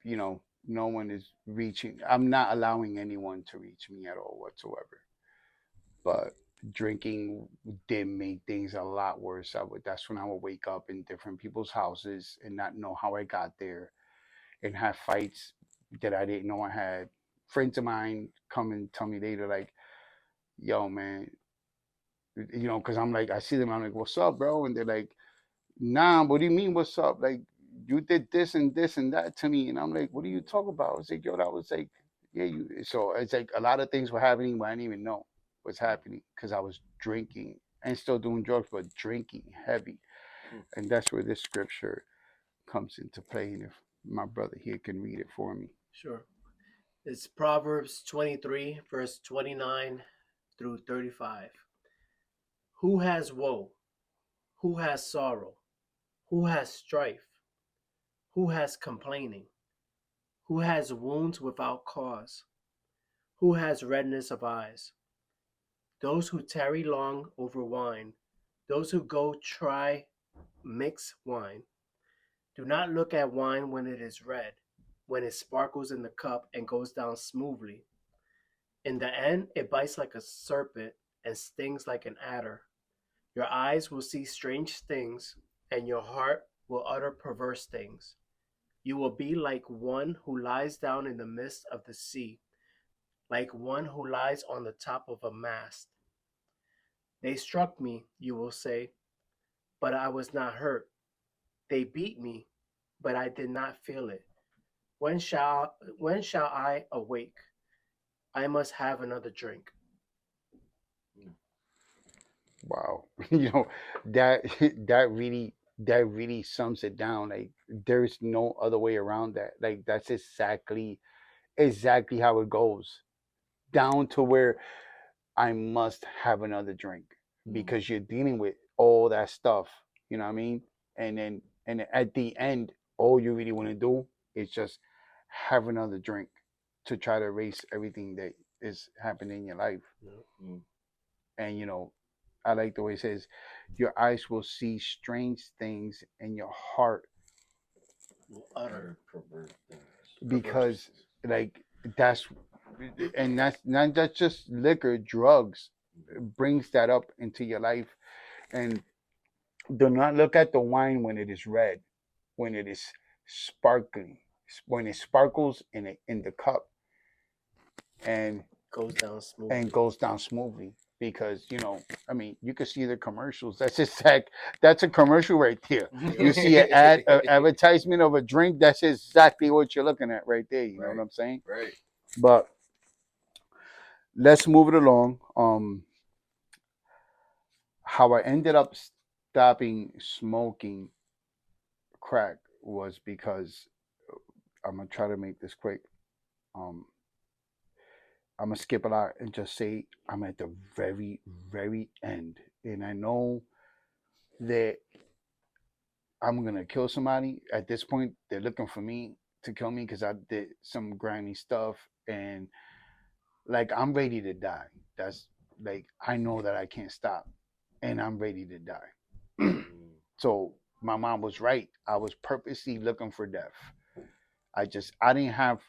is reaching. I'm not allowing anyone to reach me at all whatsoever. But drinking did make things a lot worse. That's when I would wake up in different people's houses and not know how I got there, and have fights that I didn't know I had. Friends of mine come and tell me later, like, "Yo, man," because I'm like, I see them, I'm like, "What's up, bro?" And they're like, "Nah, what do you mean, what's up? Like, you did this and that to me," and I'm like, "What are you talking about?" I was like, "Yo, that was like, yeah, you." So it's like a lot of things were happening, but I didn't even know what's happening because I was drinking and still doing drugs, but drinking heavy, and that's where this scripture comes into play. And if my brother here can read it for me. Sure. It's Proverbs 23, verse 29 through 35. Who has woe? Who has sorrow? Who has strife? Who has complaining? Who has wounds without cause? Who has redness of eyes? Those who tarry long over wine, those who go try mix wine. Do not look at wine when it is red, when it sparkles in the cup and goes down smoothly. In the end, it bites like a serpent and stings like an adder. Your eyes will see strange things, and your heart will utter perverse things. You will be like one who lies down in the midst of the sea, like one who lies on the top of a mast. They struck me, you will say, but I was not hurt. They beat me, but I did not feel it. When shall I awake? I must have another drink. Wow, you know that that really sums it down. Like there's no other way around that. Like that's exactly how it goes down to where I must have another drink because you're dealing with all that stuff. You know what I mean? And at the end, all you really want to do is just have another drink to try to erase everything that is happening in your life. And I like the way it says, your eyes will see strange things, and your heart, Utter Pervert things. because like that's and that's just liquor, drugs brings that up into your life. And do not look at the wine when it is red, when it is sparkling, when it sparkles in the cup and Goes down and smoothly. goes down smoothly. Because I mean, you can see the commercials. That's a commercial right there. You see an advertisement of a drink. That's exactly what you're looking at right there. You know what Right. I'm saying? Right. But let's move it along. How I ended up stopping smoking crack was because I'm gonna try to make this quick. Um, I'm gonna skip a lot and just say I'm at the very, very end, and I know that I'm gonna kill somebody. At this point, they're looking for me to kill me because I did some grimy stuff, and like I'm ready to die. That's like I know that I can't stop, and I'm ready to die. So my mom was right. I was purposely looking for death. I didn't have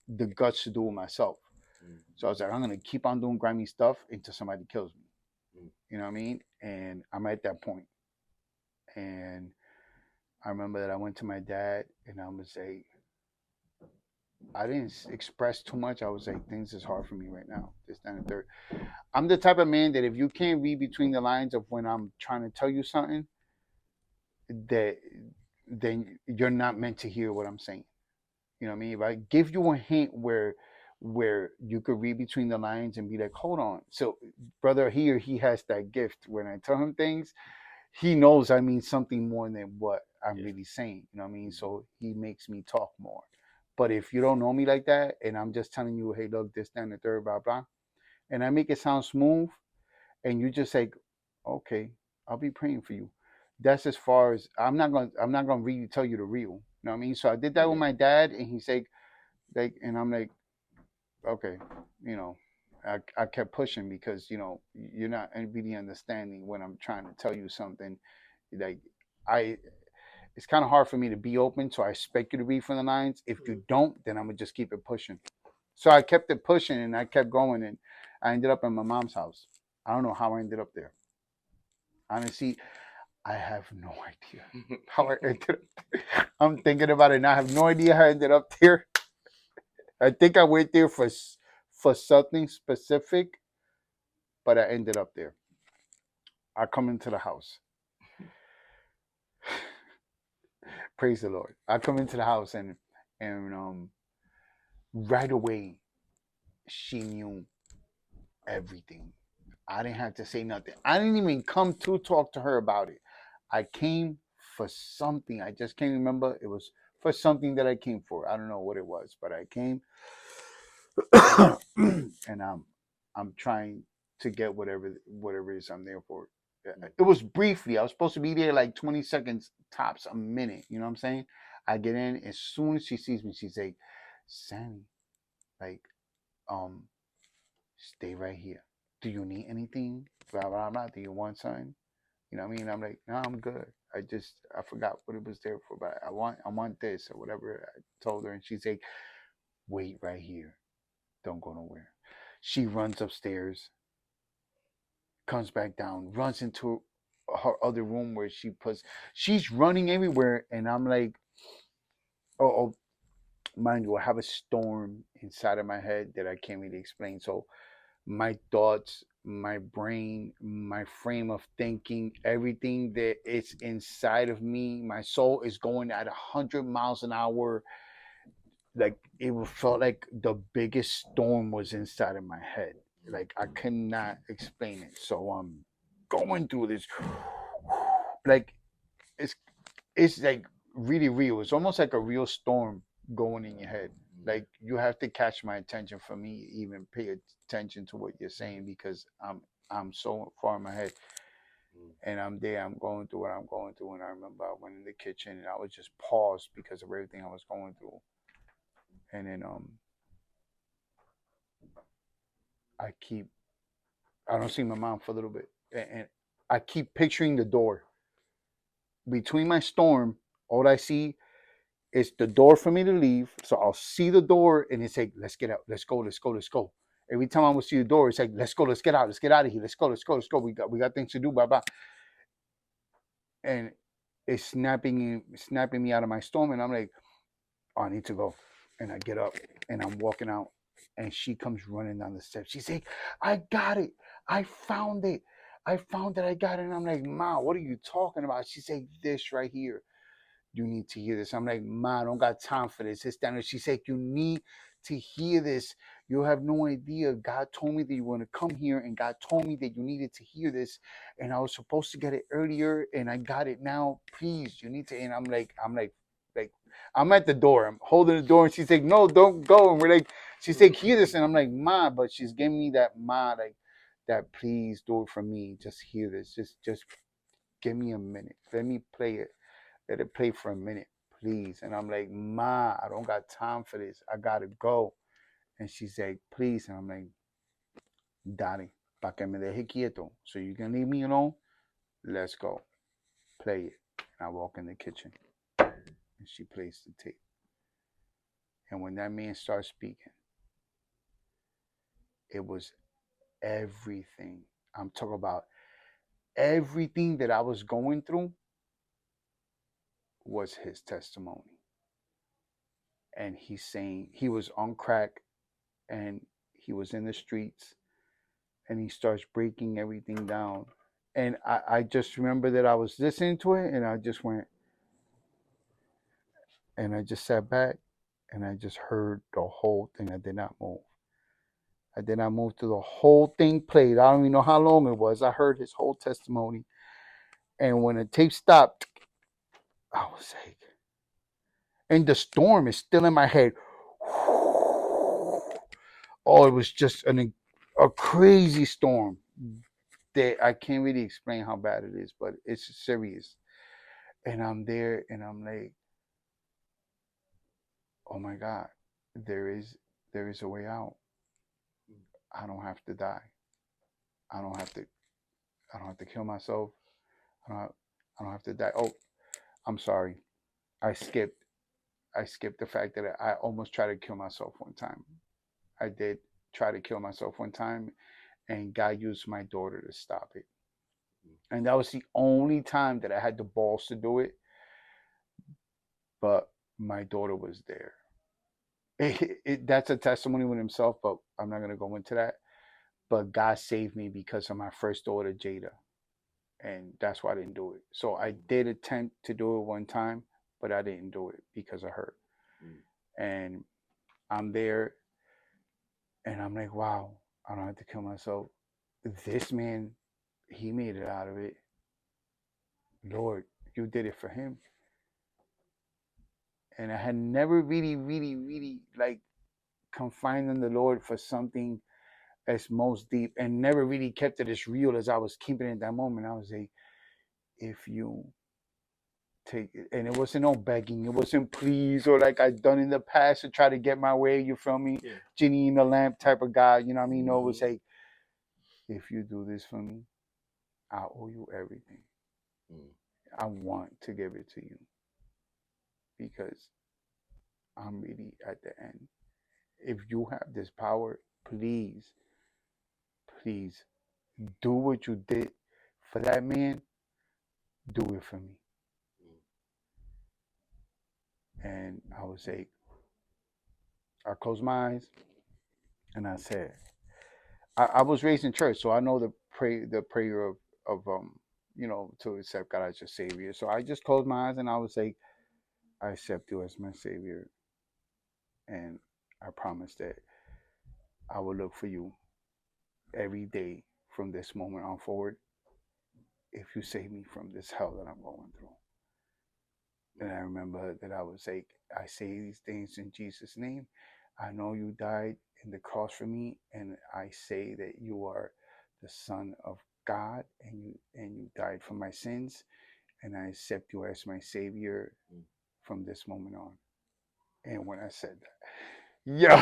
the guts to do it myself. So I was like, I'm gonna keep on doing grimy stuff until somebody kills me. You know what I mean? And I'm at that point. And I remember that I went to my dad and I was like, I didn't express too much. I was like, things is hard for me right now. This, that, and the third. I'm the type of man that if you can't read between the lines of when I'm trying to tell you something, that then you're not meant to hear what I'm saying. You know what I mean? If I give you a hint where you could read between the lines and be like, hold on. So brother here, he has that gift. When I tell him things, he knows I mean something more than what I'm really saying. You know what I mean? So he makes me talk more. But if you don't know me like that and I'm just telling you, hey, look, this, that, and the third, blah, blah, and I make it sound smooth and you just like, okay, I'll be praying for you. That's as far as I'm not gonna really tell you the real. You know what I mean? So I did that with my dad and he's like and I'm like, okay, you know, I kept pushing because you're not really understanding when I'm trying to tell you something. Like I, it's kind of hard for me to be open, so I expect you to read from the lines. If you don't, then I'm gonna just keep it pushing. So I kept it pushing and I kept going, and I ended up in my mom's house. I don't know how I ended up there. Honestly, I have no idea how I ended up. I'm thinking about it and I have no idea how I ended up there. I think I went there for something specific, but I ended up there. I come into the house. Praise the Lord. I come into the house and right away she knew everything. I didn't have to say nothing. I didn't even come to talk to her about it. I came for something. I just can't remember. It was for something that I came for. I don't know what it was, but I came and I'm trying to get whatever it is I'm there for. It was briefly. I was supposed to be there like 20 seconds tops, a minute. You know what I'm saying? I get in as soon as she sees me. She's like, "Sammy, like, um, stay right here. Do you need anything? Blah blah blah. Do you want something? You know what I mean?" I'm like, "No, I'm good. I forgot what it was there for, but I want this or whatever." I told her, and she's like, "Wait right here. Don't go nowhere." She runs upstairs, comes back down, runs into her other room where she's running everywhere, and I'm like, oh, mind you, I have a storm inside of my head that I can't really explain. So my thoughts, my brain, my frame of thinking, everything that is inside of me, my soul is going at 100 miles an hour. Like it felt like the biggest storm was inside of my head. Like I could not explain it. So I'm going through this, like it's it's like really real. It's almost like a real storm going in your head. Like you have to catch my attention for me even pay attention to what you're saying because I'm so far in my head and I'm there. I'm going through what I'm going through, and I remember I went in the kitchen and I was just paused because of everything I was going through, and then I keep I don't see my mom for a little bit, and I keep picturing the door between my storm. All I see it's the door for me to leave. So I'll see the door and it's like, let's get out, let's go, let's go, let's go. Every time I will see the door, it's like, let's go, let's get out of here, let's go, let's go, let's go. We got things to do, blah blah. And it's snapping me out of my storm, and I'm like, oh, I need to go. And I get up and I'm walking out, and she comes running down the steps. She's like, I got it, I found it, I got it. And I'm like, Ma, what are you talking about? She's like, this right here. You need to hear this. I'm like, Ma, I don't got time for this. It's down there. She said, you need to hear this. You have no idea. God told me that you want to come here, and God told me that you needed to hear this. And I was supposed to get it earlier, and I got it now. Please, you need to. And like, I'm at the door. I'm holding the door, and she's like, no, don't go. And we're like, she's like, hear this. And I'm like, Ma, but she's giving me that, Ma, like, that please do it for me. Just hear this. Just give me a minute. Let me play it. Let it play for a minute, please. And I'm like, Ma, I don't got time for this. I gotta go. And she's like, please. And I'm like, Daddy, pa que me deje quieto. So you can leave me alone? Let's go. Play it. And I walk in the kitchen. And she plays the tape. And when that man starts speaking, it was everything. I'm talking about everything that I was going through was his testimony. And he's saying he was on crack and he was in the streets, and he starts breaking everything down. And I just remember that I was listening to it, and I just went, and I just sat back, and I just heard the whole thing. I did not move. I did not move till the whole thing played. I don't even know how long it was. I heard his whole testimony. And when the tape stopped, I was like, and the storm is still in my head. Oh, it was just a crazy storm that I can't really explain how bad it is, but it's serious. And I'm there, and I'm like, oh my God, there is a way out. I don't have to die. I don't have to. I don't have to kill myself. I don't. I don't have to die. Oh, I'm sorry. I skipped. I skipped the fact that I almost tried to kill myself one time. I did try to kill myself one time, and God used my daughter to stop it. And that was the only time that I had the balls to do it. But my daughter was there. That's a testimony with himself, but I'm not going to go into that. But God saved me because of my first daughter, Jada. And that's why I didn't do it. So I did attempt to do it one time, but I didn't do it because of her. And I'm there, and I'm like, wow, I don't have to kill myself. This man, he made it out of it. Lord, you did it for him. And I had never really like confined in the Lord for something as most deep, and never really kept it as real as I was keeping it at that moment. I was like, if you take it, and it wasn't no begging, it wasn't please or like I'd done in the past to try to get my way, you feel me? Yeah. Genie in the lamp type of guy, you know what I mean? No, it was like, if you do this for me, I owe you everything. I want to give it to you because I'm really at the end. If you have this power, please do what you did for that man. Do it for me. And I was like, I closed my eyes and I said, I was raised in church, so I know the prayer of to accept God as your Savior. So I just closed my eyes and I was like, I accept you as my Savior, and I promise that I will look for you every day from this moment on forward if you save me from this hell that I'm going through. And I remember that I was like, I say these things in Jesus' name. I know you died in the cross for me, and I say that you are the Son of God, and you died for my sins, and I accept you as my Savior from this moment on. And when I said that, yo,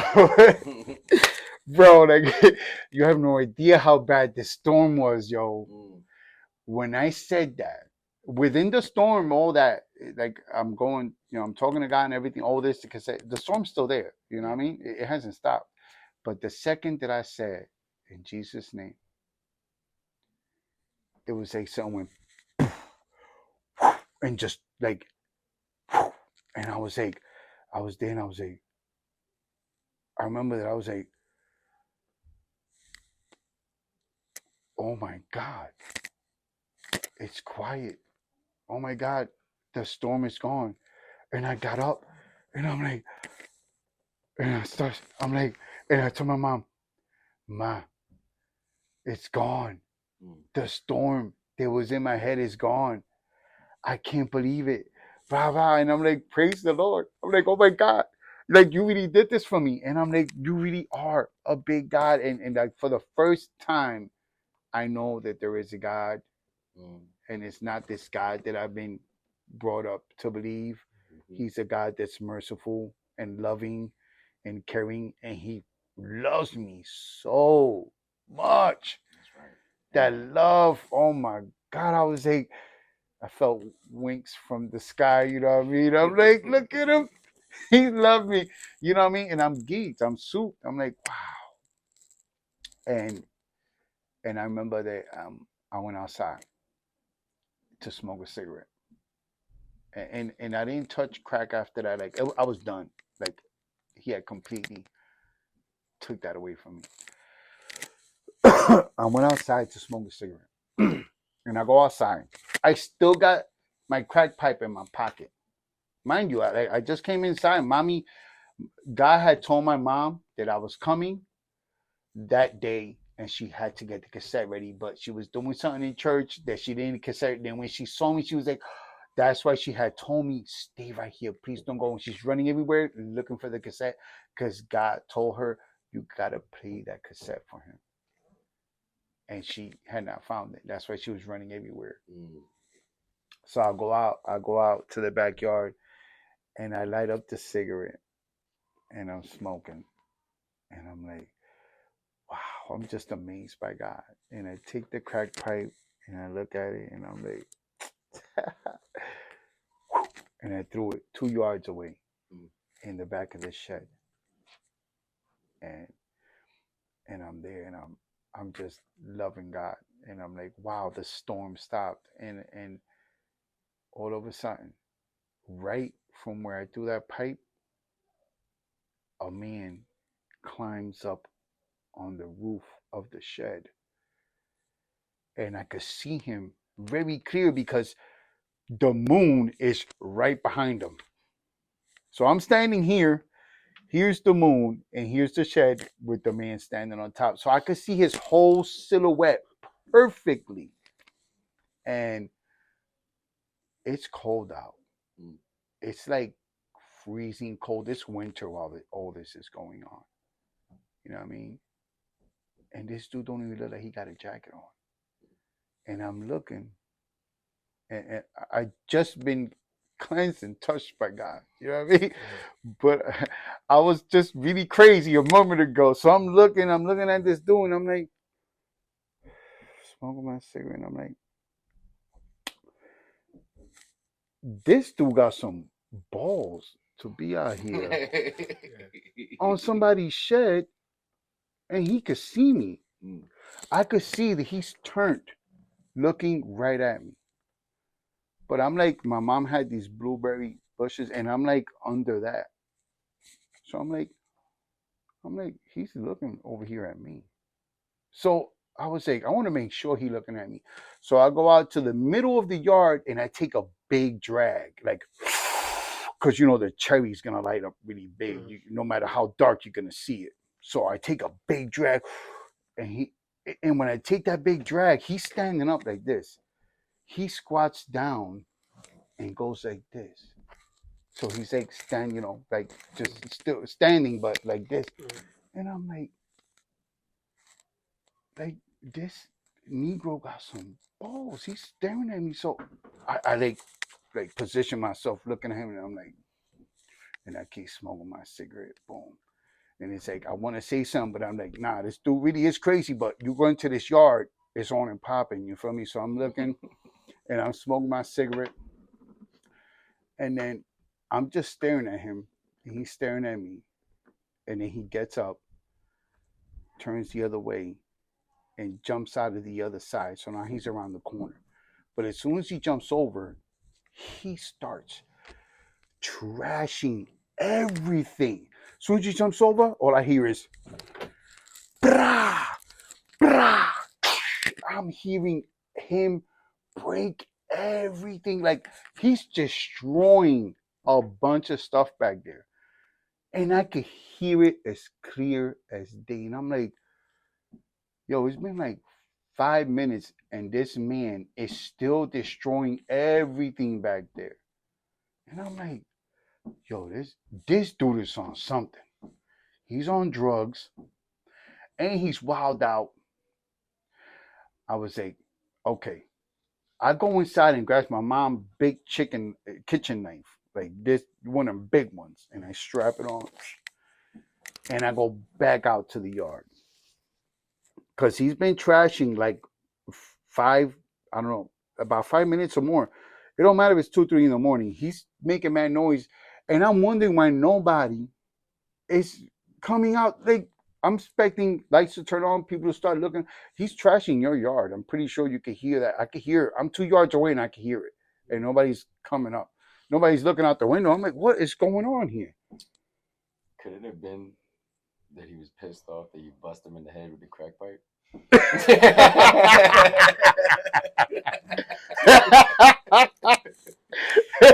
bro, like, you have no idea how bad the storm was, yo. When I said that, within the storm, all that, like I'm going, I'm talking to God and everything, all this, because the storm's still there. You know what I mean? It hasn't stopped. But the second that I said, in Jesus' name, it was like someone, and just like, and I was like, I was there and I was like, I remember that I was like, oh my God, it's quiet. Oh my God, the storm is gone. And I got up and I'm like, I'm like, and I told my mom, Ma, it's gone. The storm that was in my head is gone. I can't believe it. Blah, blah. And I'm like, praise the Lord. I'm like, oh my God. Like, you really did this for me. And I'm like, you really are a big God. And like, for the first time, I know that there is a God. And it's not this God that I've been brought up to believe. He's a God that's merciful and loving and caring. And he loves me so much. That's right. That love, oh my God, I was like, I felt winks from the sky, you know what I mean? I'm like, look at him. He loved me. You know what I mean? And I'm geeked. I'm souped. I'm like, wow. And I remember that I went outside to smoke a cigarette. And I didn't touch crack after that. Like I was done. Like he had completely took that away from me. I went outside to smoke a cigarette. And I go outside. I still got my crack pipe in my pocket. Mind you, I just came inside. Mommy, God had told my mom that I was coming that day and she had to get the cassette ready, but she was doing something in church that she didn't cassette. Then when she saw me, she was like, that's why she had told me, stay right here. Please don't go. And she's running everywhere looking for the cassette because God told her, you got to play that cassette for him. And she had not found it. That's why she was running everywhere. So I go out to the backyard and I light up the cigarette and I'm smoking. And I'm like, wow, I'm just amazed by God. And I take the crack pipe and I look at it and I'm like, and I threw it 2 yards away in the back of the shed. And I'm there and I'm just loving God. And I'm like, wow, the storm stopped. And all of a sudden, right from where I threw that pipe, a man climbs up on the roof of the shed. And I could see him very clear because the moon is right behind him. So I'm standing here. Here's the moon, and here's the shed with the man standing on top. So I could see his whole silhouette perfectly. And it's cold out. It's like freezing cold. It's winter while all this is going on. You know what I mean? And this dude don't even look like he got a jacket on. And I'm looking, and I just been cleansed and touched by God. You know what I mean? But I was just really crazy a moment ago. So I'm looking at this dude, and I'm like, smoking my cigarette, and I'm like, this dude got some balls to be out here on somebody's shed, and he could see me. I could see that he's turned, looking right at me. But I'm like, my mom had these blueberry bushes, and I'm like under that. So I'm like, he's looking over here at me. So I was like, I want to make sure he's looking at me. So I go out to the middle of the yard and I take a big drag, like, because the cherry's gonna light up really big. No matter how dark, you're gonna see it. So I take a big drag, and when I take that big drag, he's standing up like this. He squats down and goes like this. So he's like standing, like just still standing, but like this. And I'm like this Negro got some balls. He's staring at me. So I like position myself looking at him, and I'm like, and I keep smoking my cigarette. Boom. And it's like I want to say something, but I'm like, nah, this dude really is crazy. But you go into this yard, it's on and popping. You feel me? So I'm looking, and I'm smoking my cigarette, And then I'm just staring at him, and he's staring at me. And then he gets up, turns the other way, and jumps out of the other side. So now he's around the corner. But as soon as he jumps over, he starts trashing everything. As soon as he jumps over, all I hear is brah, brah. I'm hearing him break everything. Like he's destroying a bunch of stuff back there. And I could hear it as clear as day. And I'm like, yo, it's been like 5 minutes and this man is still destroying everything back there. And I'm like, yo, this dude is on something. He's on drugs and he's wild out. I was like, okay. I go inside and grab my mom's big chicken kitchen knife, like this one of them big ones, and I strap it on, and I go back out to the yard because he's been trashing like five, I don't know, about 5 minutes or more. It don't matter if it's 2, 3 in the morning. He's making mad noise, and I'm wondering why nobody is coming out. Like I'm expecting lights to turn on, people to start looking. He's trashing your yard. I'm pretty sure you can hear that. I can hear it. I'm 2 yards away and I can hear it, and nobody's coming up. Nobody's looking out the window. I'm like, what is going on here? Could it have been that he was pissed off that you bust him in the head with the crack pipe?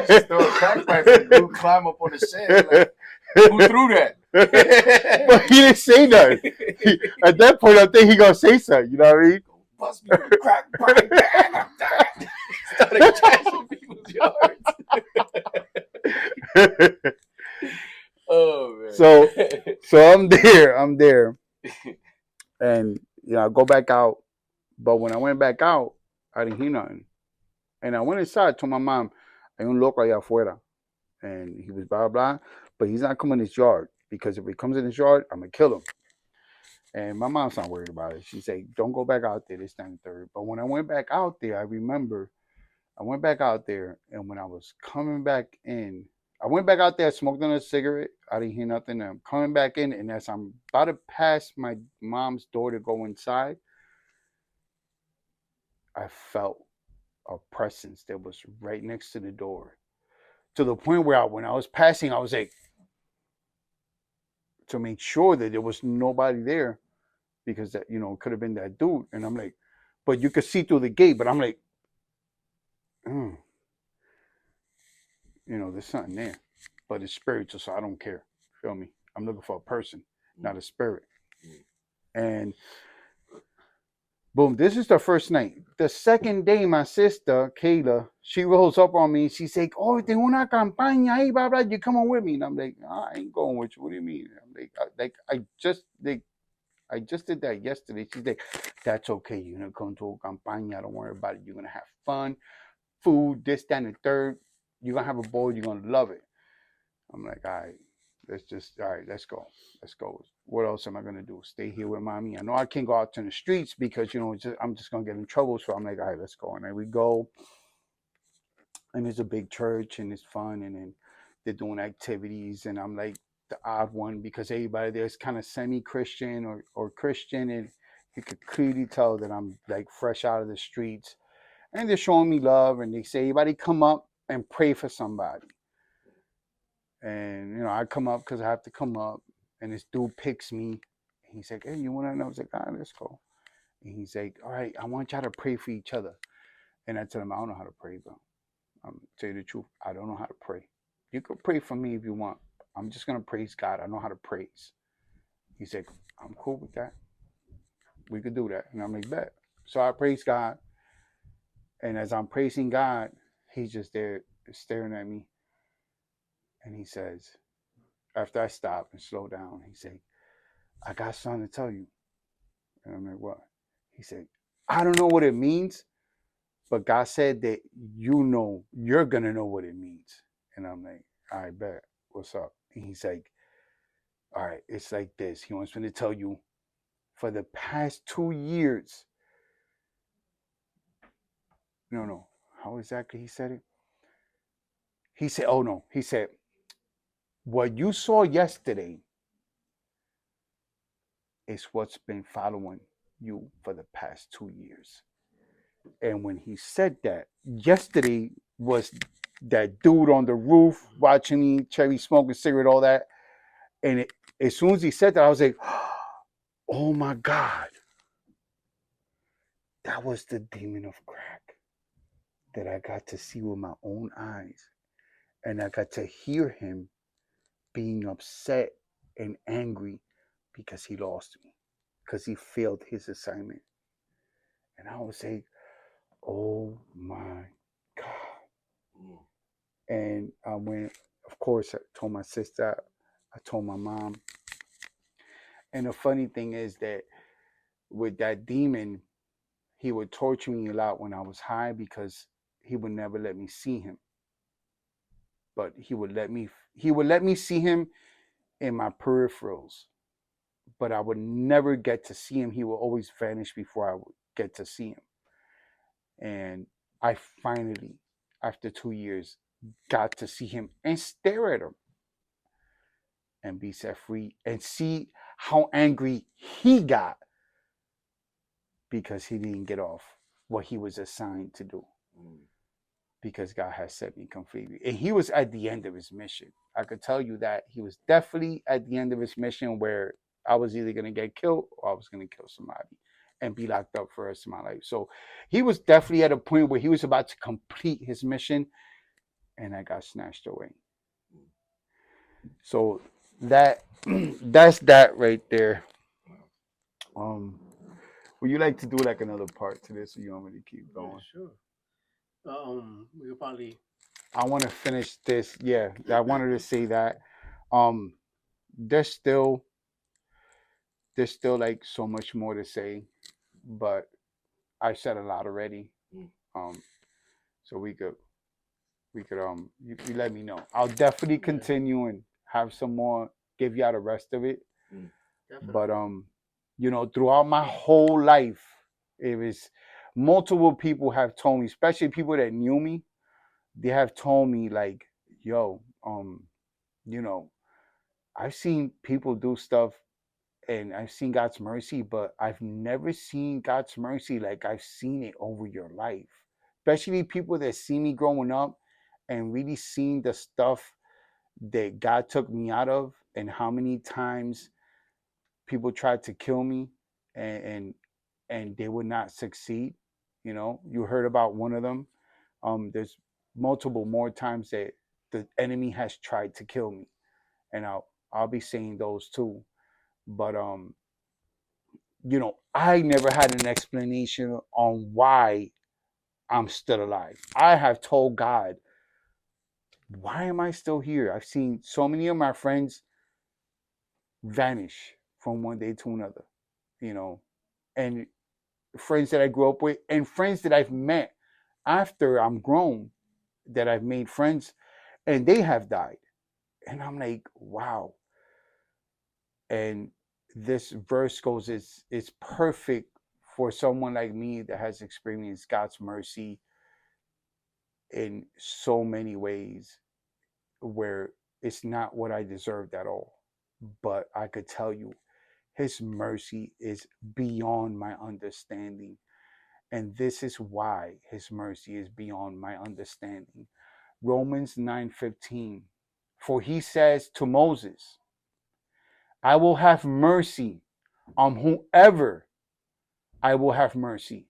Just throw a crack pipe and the dude climb up on the shed. Like, who threw that? But he didn't say nothing. At that point, I think he gonna say something. You know what I mean? Bust me with a crack pipe. Bang, I'm done. Started trashing people's yards. Oh man. So I'm there, and I go back out. But when I went back out, I didn't hear nothing. And I went inside, told my mom, hay un loco allá afuera. And he was blah, blah, but he's not coming in his yard because if he comes in his yard, I'm going to kill him. And my mom's not worried about it. She said, don't go back out there this time and third. But when I went back out there, I remember I went back out there, and when I was coming back in, I went back out there, I smoked on a cigarette. I didn't hear nothing. I'm coming back in, and as I'm about to pass my mom's door to go inside, I felt a presence that was right next to the door. To the point where when I was passing, I was like, to make sure that there was nobody there, because that it could have been that dude. And I'm like, but you could see through the gate, but I'm like, there's something there, but it's spiritual, so I don't care. Feel me? I'm looking for a person, not a spirit. And boom, this is the first night. The second day, my sister Kayla, she rolls up on me and she's like, "Oh, tengo una campaña ahí, blah blah. You coming with me?" And I'm like, "I ain't going with you. What do you mean?" I'm like, I just did that yesterday. She's like, "That's okay. You're gonna come to a campaña. Don't worry about it. You're gonna have fun, food, this, that, and the third. You're gonna have a ball. You're gonna love it." I'm like, "All right, let's go. Let's go. What else am I gonna do? Stay here with mommy? I know I can't go out to the streets because I'm just gonna get in trouble. So I'm like, all right, let's go." And then we go, and it's a big church, and it's fun, and then they're doing activities, and I'm like the odd one because everybody there's kind of semi-Christian or Christian, and you could clearly tell that I'm like fresh out of the streets, and they're showing me love, and they say, "Everybody come up and pray for somebody." And I come up because I have to come up, and this dude picks me. He's like, "Hey, you want to know?" I was like, "All right, let's go." And he's like, "All right, I want y'all to pray for each other." And I tell him, "I don't know how to pray, bro. Tell you the truth, I don't know how to pray. You can pray for me if you want. I'm just gonna praise God. I know how to praise." He's like, "I'm cool with that. We could do that." And I'm like, "Bet." So I praise God, and as I'm praising God, he's just there staring at me, and he says, after I stop and slow down, he said, "I got something to tell you." And I'm like, "What?" He said, "I don't know what it means, but God said that you're going to know what it means." And I'm like, "I bet. What's up?" And he's like, "All right, it's like this. He wants me to tell you for the past 2 years." No. How exactly he said it? He said, oh no, he said, what you saw yesterday is what's been following you for the past 2 years. And when he said that, yesterday was that dude on the roof watching me, Cherry smoking cigarette, all that. And as soon as he said that, I was like, oh my God, that was the demon of crack that I got to see with my own eyes. And I got to hear him being upset and angry because he lost me, because he failed his assignment. And I was like, oh my God. Mm. And I went, of course, I told my sister, I told my mom. And the funny thing is that with that demon, he would torture me a lot when I was high because he would never let me see him. But he would let me see him in my peripherals, but I would never get to see him. He would always vanish before I would get to see him. And I finally, after 2 years, got to see him and stare at him and be set free and see how angry he got because he didn't get off what he was assigned to do. Mm. Because God has set me completely. And he was at the end of his mission. I could tell you that he was definitely at the end of his mission where I was either going to get killed or I was going to kill somebody and be locked up for the rest of my life. So he was definitely at a point where he was about to complete his mission and I got snatched away. So that that's that right there. Would you like to do like another part to this or you want me to keep going? Yeah, sure. We could probably. I want to finish this. Yeah, I wanted to say that. Um, there's still like so much more to say, but I said a lot already. Mm. Um, so you let me know. I'll definitely continue and have some more, give y'all the rest of it. Mm. But throughout my whole life, it was multiple people have told me, especially people that knew me, they have told me like, yo, you know, I've seen people do stuff and I've seen God's mercy, but I've never seen God's mercy like I've seen it over your life. Especially people that see me growing up and really seen the stuff that God took me out of and how many times people tried to kill me and and they would not succeed. You heard about one of them. There's multiple more times that the enemy has tried to kill me, and I'll be saying those too. But I never had an explanation on why I'm still alive. I have told God, why am I still here? I've seen so many of my friends vanish from one day to another, and friends that I grew up with and friends that I've met after I'm grown that I've made friends and they have died. And I'm like, wow. And this verse goes, it's perfect for someone like me that has experienced God's mercy in so many ways where it's not what I deserved at all. But I could tell you, his mercy is beyond my understanding. And this is why his mercy is beyond my understanding. Romans 9:15. For he says to Moses, I will have mercy on whoever I will have mercy,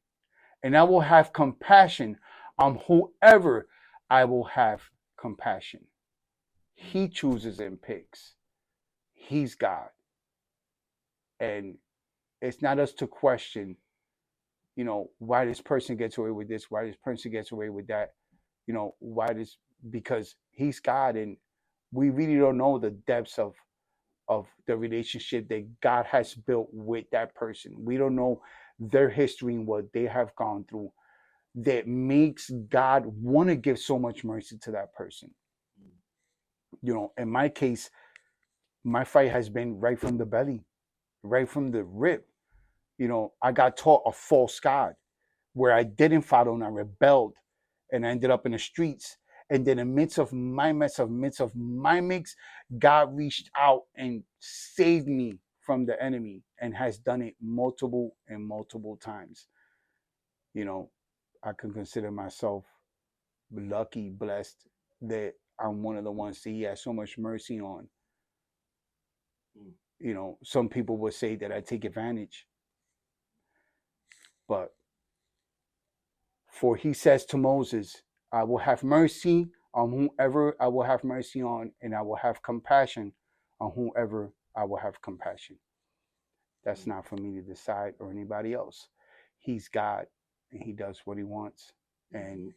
and I will have compassion on whoever I will have compassion. He chooses and picks. He's God. And it's not us to question, why this person gets away with this, why this person gets away with that, why this, because he's God and we really don't know the depths of the relationship that God has built with that person. We don't know their history and what they have gone through that makes God want to give so much mercy to that person. In my case, my fight has been right from the belly, right from the rip. I got taught a false God where I didn't follow and I rebelled and I ended up in the streets. And then in the midst of my mess, midst of my mix, God reached out and saved me from the enemy and has done it multiple and multiple times. You know, I can consider myself lucky, blessed that I'm one of the ones that he has so much mercy on. You know, some people would say that I take advantage, but for he says to Moses, I will have mercy on whomever I will have mercy on, and I will have compassion on whoever I will have compassion. That's not for me to decide or anybody else. He's God and he does what he wants. And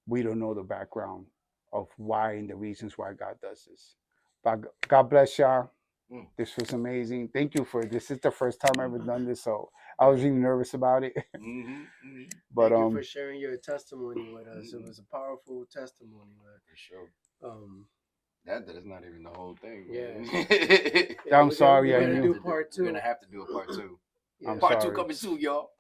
we don't know the background of why and the reasons why God does this. But God bless y'all. This was amazing. Thank you for this. Is the first time I've ever done this, so I was even nervous about it. But thank you for sharing your testimony with us. It was a powerful testimony, man. For sure. That is not even the whole thing. Yeah. I'm sorry. We're gonna do part 2. We're gonna have to do a part 2. Yeah. Part 2 coming soon, y'all.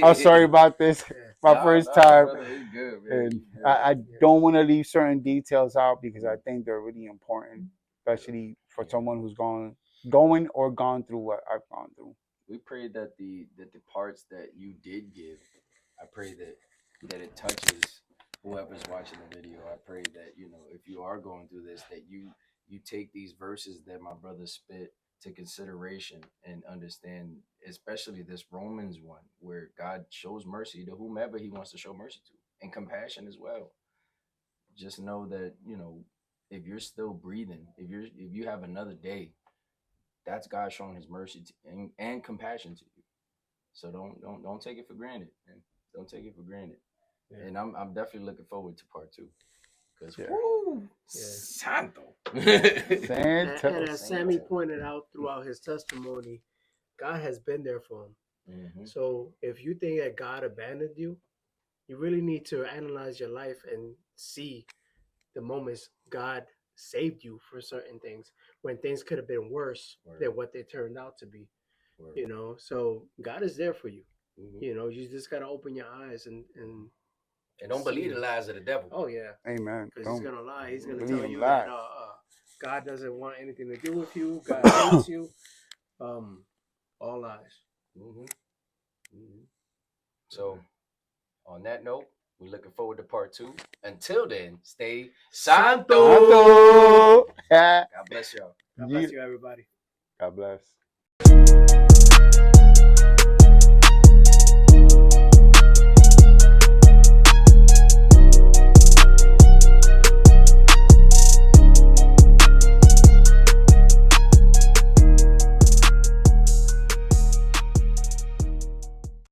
I'm sorry about this. My first time. Brother, good, and I don't want to leave certain details out because I think they're really important, especially for someone who's going or gone through what I've gone through. We pray that the parts that you did give, I pray that it touches whoever's watching the video. I pray that, you know, if you are going through this, that you take these verses that my brother spit to consideration and understand, especially this Romans one, where God shows mercy to whomever he wants to show mercy to, and compassion as well. Just know that, you know, if you're still breathing, if you have another day, that's God showing his mercy and compassion to you. So don't take it for granted, man. Don't take it for granted. Yeah. And I'm definitely looking forward to part 2. Because Santo. And as Sammy pointed out throughout his testimony, God has been there for him. So if you think that God abandoned you, you really need to analyze your life and see the moments God saved you for certain things when things could have been worse than what they turned out to be. You know, so God is there for you. You know, you just gotta open your eyes and don't believe the lies of the devil. Oh yeah, amen. Because he's gonna lie. He's gonna tell you that God doesn't want anything to do with you. God hates you. All lies. So, on that note, we're looking forward to part 2. Until then, stay Santo. God bless y'all. God bless you, everybody. God bless.